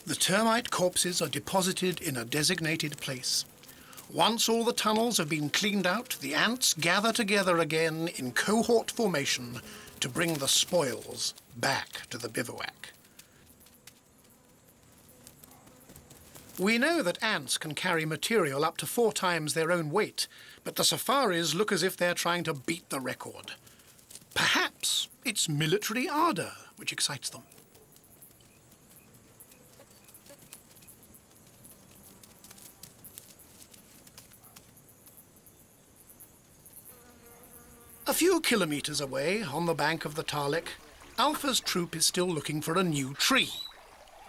The termite corpses are deposited in a designated place. Once all the tunnels have been cleaned out, the ants gather together again in cohort formation to bring the spoils back to the bivouac. We know that ants can carry material up to 4 times their own weight, but the safaris look as if they're trying to beat the record. Perhaps it's military ardour which excites them. A few kilometres away, on the bank of the Tarlik, Alpha's troop is still looking for a new tree.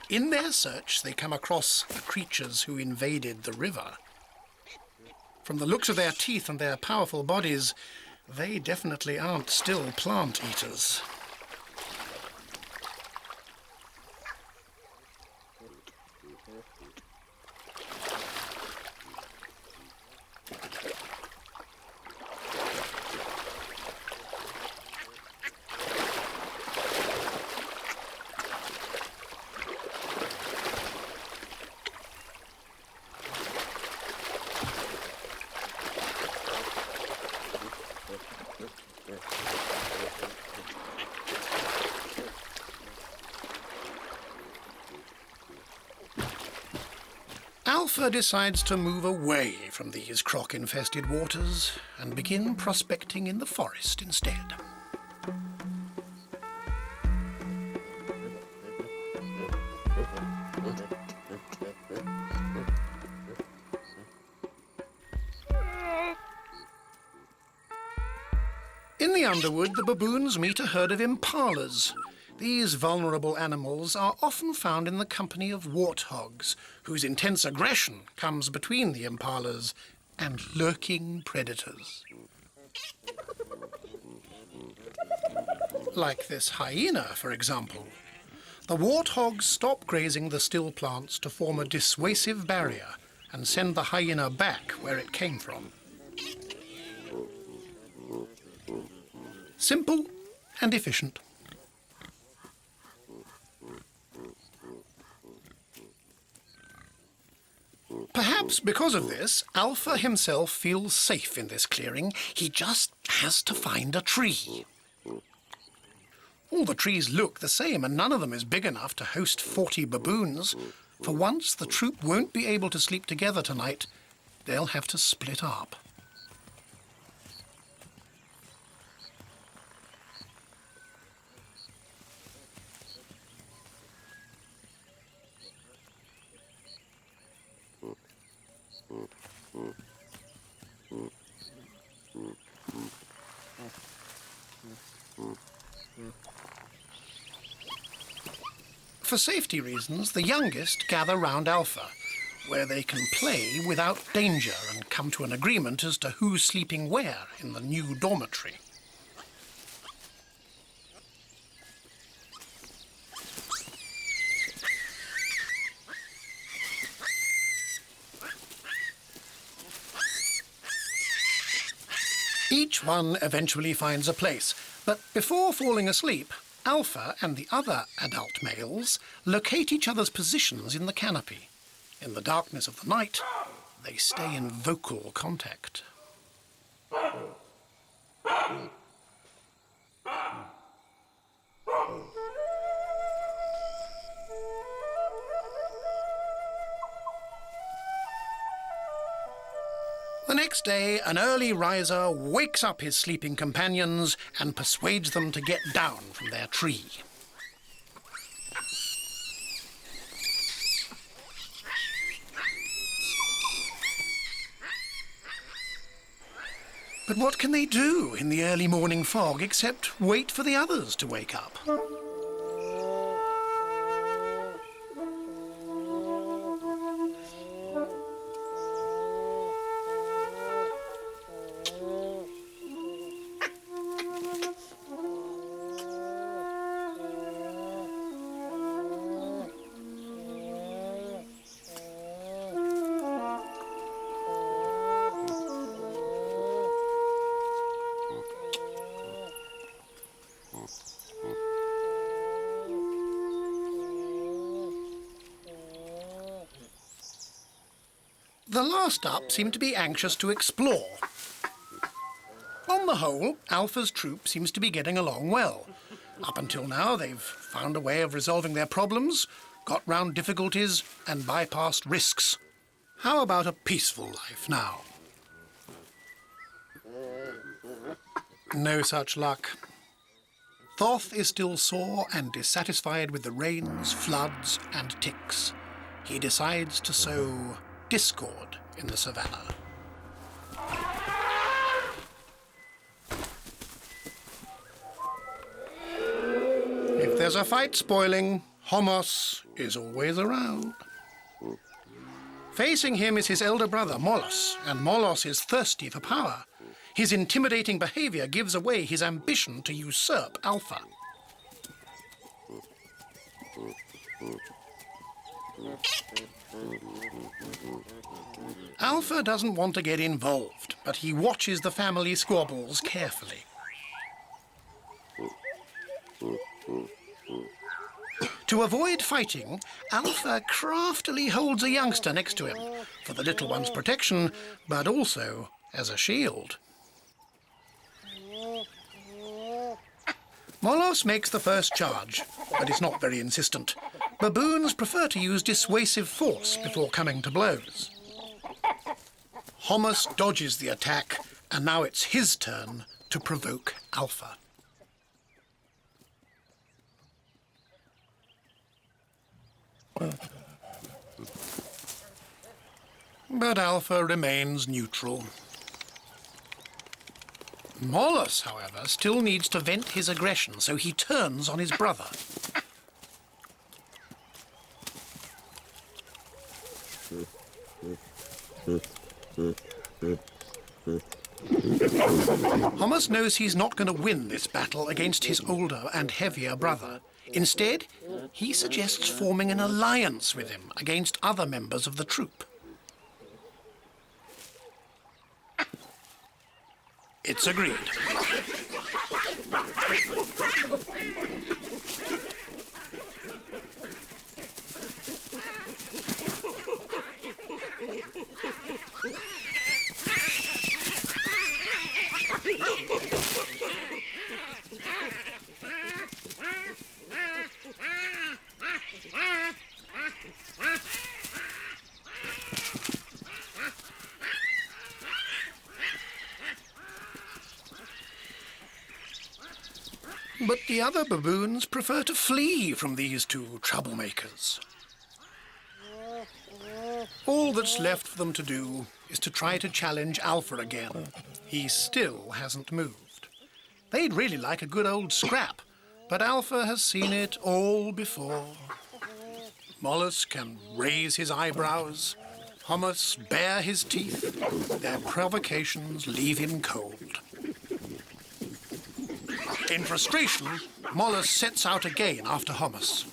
In their search, they come across the creatures who invaded the river. From the looks of their teeth and their powerful bodies, they definitely aren't still plant eaters. Alpha decides to move away from these croc-infested waters and begin prospecting in the forest instead. In the underwood, the baboons meet a herd of impalas. These vulnerable animals are often found in the company of warthogs, whose intense aggression comes between the impalas and lurking predators. Like this hyena, for example. The warthogs stop grazing the still plants to form a dissuasive barrier and send the hyena back where it came from. Simple and efficient. Perhaps because of this, Alpha himself feels safe in this clearing. He just has to find a tree. All the trees look the same, and none of them is big enough to host 40 baboons. For once, the troop won't be able to sleep together tonight. They'll have to split up. For safety reasons, the youngest gather round Alpha, where they can play without danger and come to an agreement as to who's sleeping where in the new dormitory. Each one eventually finds a place, but before falling asleep, Alpha and the other adult males locate each other's positions in the canopy. In the darkness of the night, they stay in vocal contact. The next day, an early riser wakes up his sleeping companions and persuades them to get down from their tree. But what can they do in the early morning fog except wait for the others to wake up? The last up seem to be anxious to explore. On the whole, Alpha's troop seems to be getting along well. Up until now, they've found a way of resolving their problems, got round difficulties, and bypassed risks. How about a peaceful life now? No such luck. Thoth is still sore and dissatisfied with the rains, floods, and ticks. He decides to sow discord in the savannah. If there's a fight spoiling, Homos is always around. Facing him is his elder brother, Molos, and Molos is thirsty for power. His intimidating behavior gives away his ambition to usurp Alpha. Alpha doesn't want to get involved, but he watches the family squabbles carefully. To avoid fighting, Alpha craftily holds a youngster next to him, for the little one's protection, but also as a shield. Molos makes the first charge, but is not very insistent. Baboons prefer to use dissuasive force before coming to blows. Homos dodges the attack, and now it's his turn to provoke Alpha. But Alpha remains neutral. Molos, however, still needs to vent his aggression, so he turns on his brother. Homos knows he's not going to win this battle against his older and heavier brother. Instead, he suggests forming an alliance with him against other members of the troop. It's agreed. But the other baboons prefer to flee from these two troublemakers. All that's left for them to do is to try to challenge Alpha again. He still hasn't moved. They'd really like a good old scrap, but Alpha has seen it all before. Molos can raise his eyebrows, Homos bare his teeth. Their provocations leave him cold. In frustration, Molos sets out again after Homos.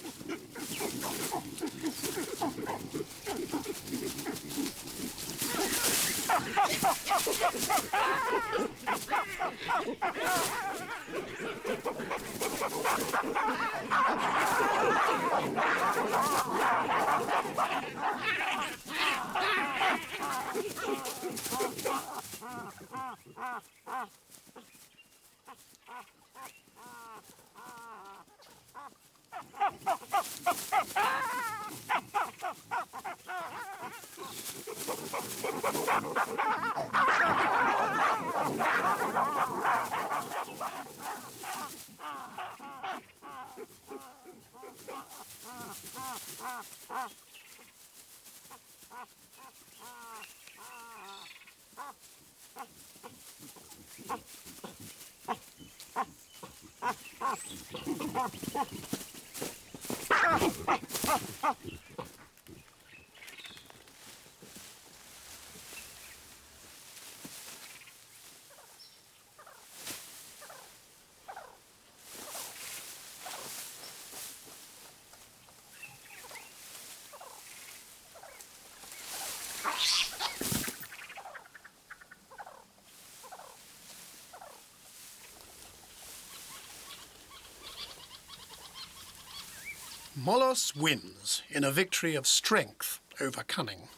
Mollos wins in a victory of strength over cunning.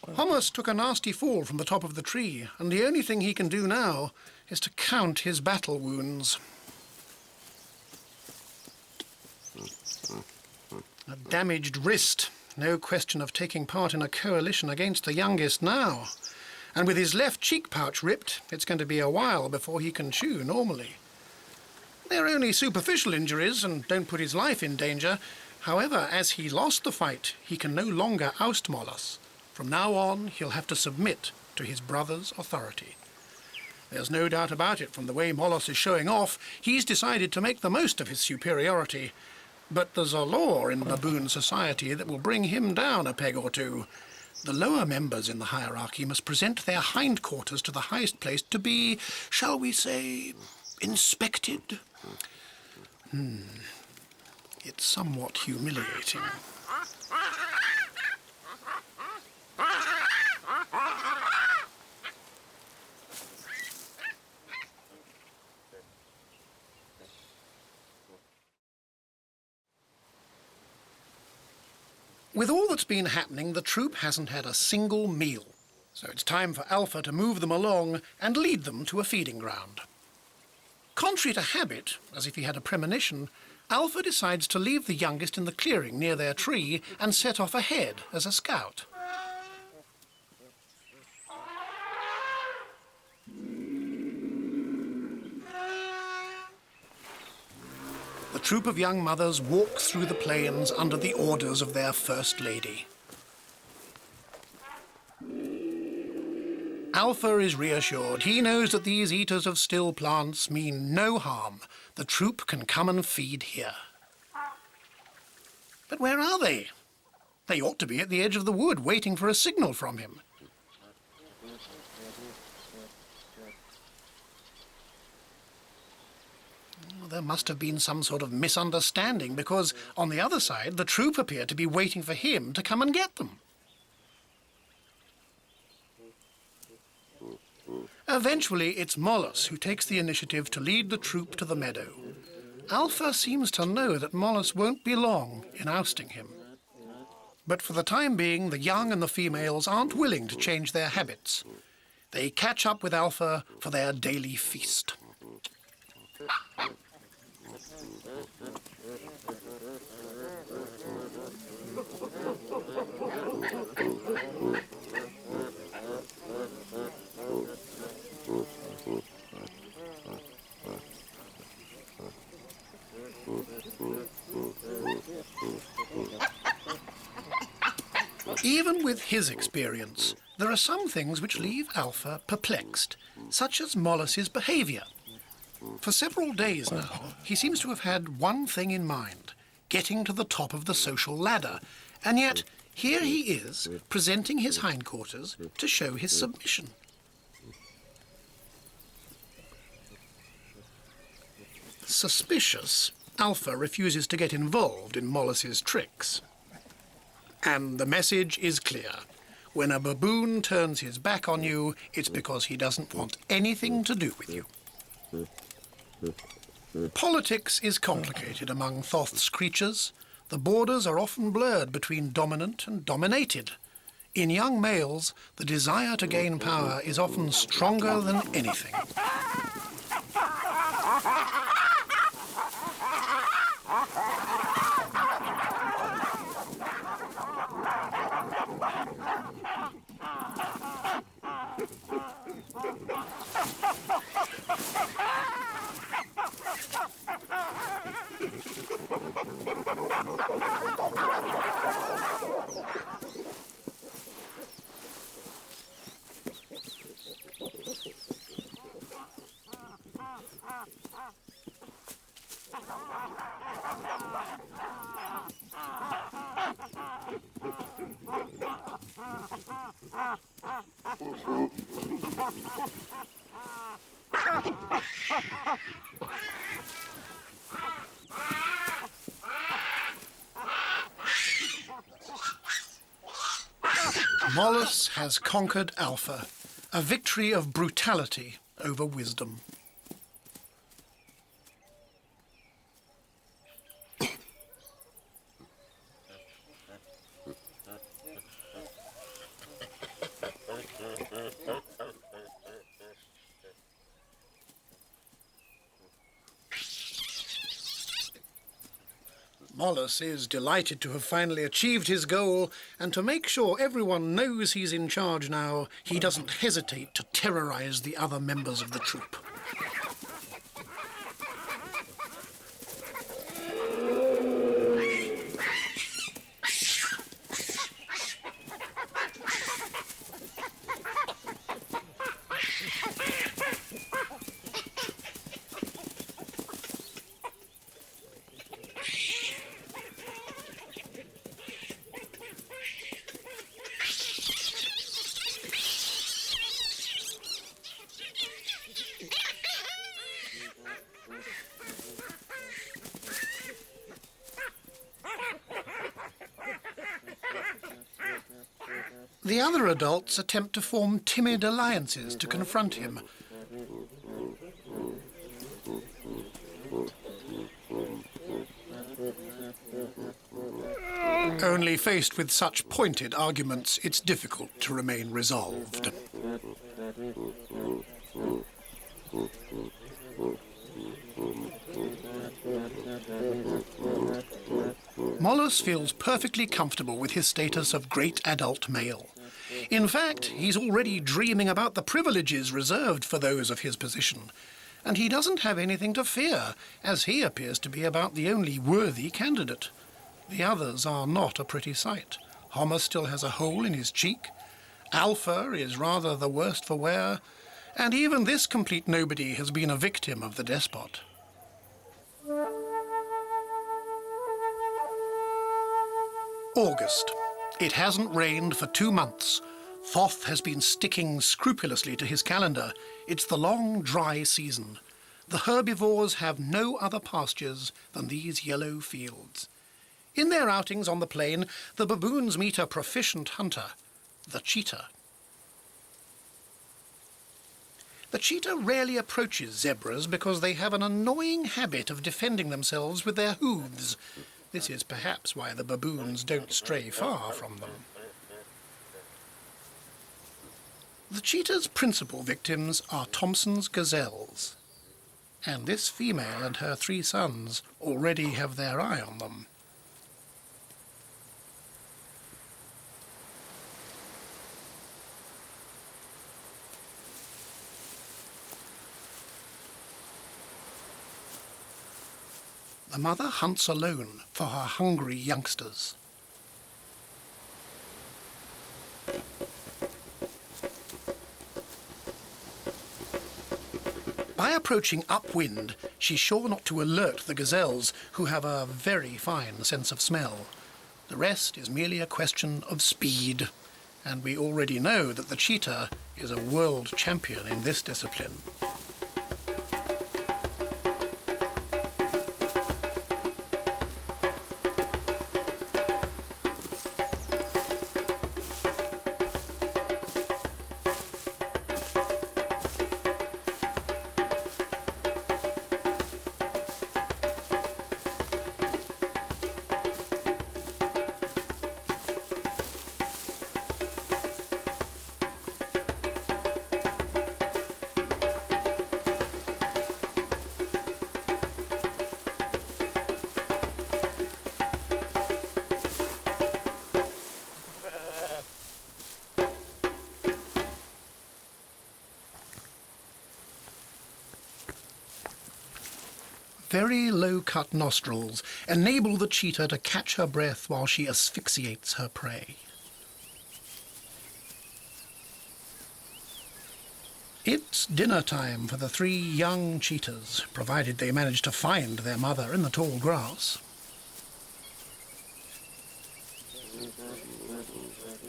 Hommus took a nasty fall from the top of the tree, and the only thing he can do now is to count his battle wounds. A damaged wrist, no question of taking part in a coalition against the youngest now. And with his left cheek pouch ripped, it's going to be a while before he can chew normally. They're only superficial injuries and don't put his life in danger. However, as he lost the fight, he can no longer oust Mollos. From now on, he'll have to submit to his brother's authority. There's no doubt about it from the way Mollos is showing off. He's decided to make the most of his superiority. But there's a law in baboon society that will bring him down a peg or two. The lower members in the hierarchy must present their hindquarters to the highest place to be, shall we say, inspected. It's somewhat humiliating. With all that's been happening, the troop hasn't had a single meal. So it's time for Alpha to move them along and lead them to a feeding ground. Contrary to habit, as if he had a premonition, Alpha decides to leave the youngest in the clearing near their tree and set off ahead as a scout. The troop of young mothers walks through the plains under the orders of their First Lady. Alpha is reassured. He knows that these eaters of still plants mean no harm. The troop can come and feed here. But where are they? They ought to be at the edge of the wood, waiting for a signal from him. Well, there must have been some sort of misunderstanding, because on the other side, the troop appear to be waiting for him to come and get them. Eventually, it's Mollos who takes the initiative to lead the troop to the meadow. Alpha seems to know that Mollos won't be long in ousting him. But for the time being, the young and the females aren't willing to change their habits. They catch up with Alpha for their daily feast. Even with his experience, there are some things which leave Alpha perplexed, such as Mollos's behaviour. For several days now, he seems to have had one thing in mind, getting to the top of the social ladder, and yet here he is, presenting his hindquarters to show his submission. Suspicious, Alpha refuses to get involved in Mollos's tricks. And the message is clear. When a baboon turns his back on you, it's because he doesn't want anything to do with you. Politics is complicated among Thoth's creatures. The borders are often blurred between dominant and dominated. In young males, the desire to gain power is often stronger than anything. Molus has conquered Alpha, a victory of brutality over wisdom. Molus is delighted to have finally achieved his goal, and to make sure everyone knows he's in charge now, he doesn't hesitate to terrorize the other members of the troop. The other adults attempt to form timid alliances to confront him. Only faced with such pointed arguments, it's difficult to remain resolved. Molus feels perfectly comfortable with his status of great adult male. In fact, he's already dreaming about the privileges reserved for those of his position. And he doesn't have anything to fear, as he appears to be about the only worthy candidate. The others are not a pretty sight. Homer still has a hole in his cheek. Alpha is rather the worst for wear. And even this complete nobody has been a victim of the despot. August. It hasn't rained for 2 months. Thoth has been sticking scrupulously to his calendar. It's the long, dry season. The herbivores have no other pastures than these yellow fields. In their outings on the plain, the baboons meet a proficient hunter, the cheetah. The cheetah rarely approaches zebras because they have an annoying habit of defending themselves with their hooves. This is perhaps why the baboons don't stray far from them. The cheetah's principal victims are Thompson's gazelles, and this female and her 3 sons already have their eye on them. The mother hunts alone for her hungry youngsters. By approaching upwind, she's sure not to alert the gazelles, who have a very fine sense of smell. The rest is merely a question of speed, and we already know that the cheetah is a world champion in this discipline. very low-cut nostrils enable the cheetah to catch her breath while she asphyxiates her prey. It's dinner time for the 3 young cheetahs, provided they manage to find their mother in the tall grass.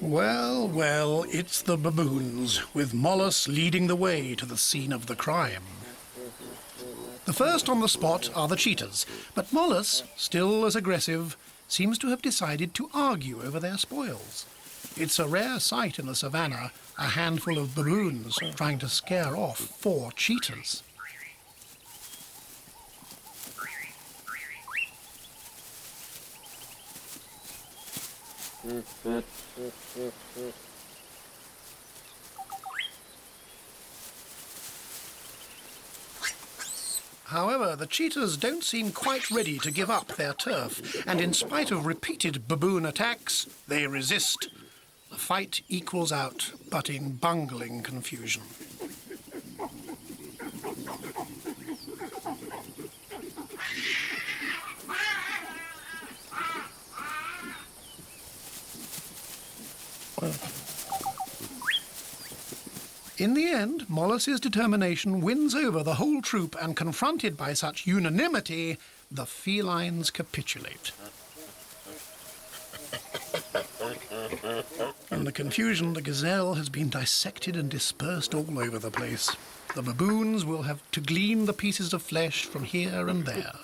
Well, well, it's the baboons, with Mollis leading the way to the scene of the crime. The first on the spot are the cheetahs, but Mollis, still as aggressive, seems to have decided to argue over their spoils. It's a rare sight in the savannah, a handful of baboons trying to scare off 4 cheetahs. However, the cheetahs don't seem quite ready to give up their turf, and in spite of repeated baboon attacks, they resist. The fight equals out, but in bungling confusion. In the end, Mollis's determination wins over the whole troop, and confronted by such unanimity, the felines capitulate. In the confusion, the gazelle has been dissected and dispersed all over the place. The baboons will have to glean the pieces of flesh from here and there.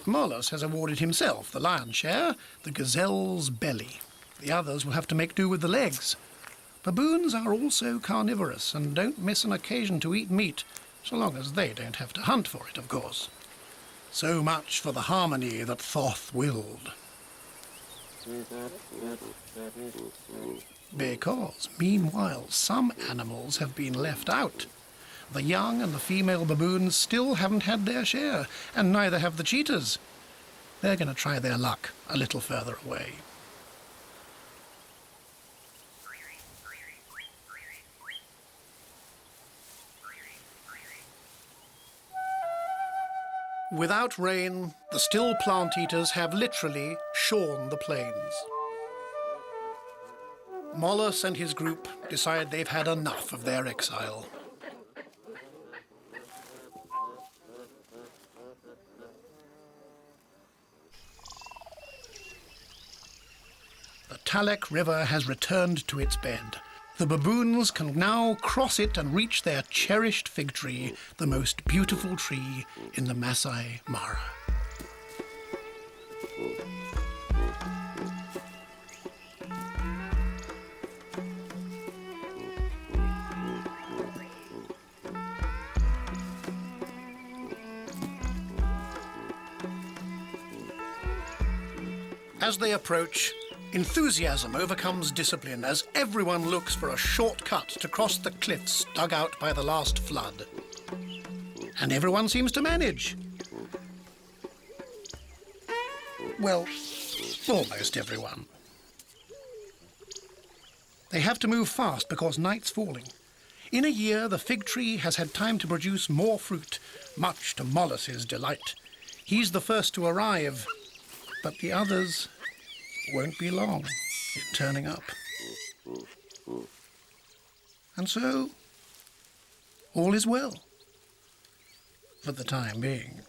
Mollis has awarded himself the lion's share, the gazelle's belly. The others will have to make do with the legs. Baboons are also carnivorous and don't miss an occasion to eat meat, so long as they don't have to hunt for it, of course. So much for the harmony that Thoth willed. Because, meanwhile, some animals have been left out. The young and the female baboons still haven't had their share, and neither have the cheetahs. They're going to try their luck a little further away. Without rain, the still plant eaters have literally shorn the plains. Mollis and his group decide they've had enough of their exile. The Talek River has returned to its bed. The baboons can now cross it and reach their cherished fig tree, the most beautiful tree in the Maasai Mara. As they approach, enthusiasm overcomes discipline as everyone looks for a shortcut to cross the cliffs dug out by the last flood. And everyone seems to manage. Well, almost everyone. They have to move fast because night's falling. In a year, the fig tree has had time to produce more fruit, much to Mollis's delight. He's the first to arrive, but the others won't be long in turning up. And so, all is well, for the time being.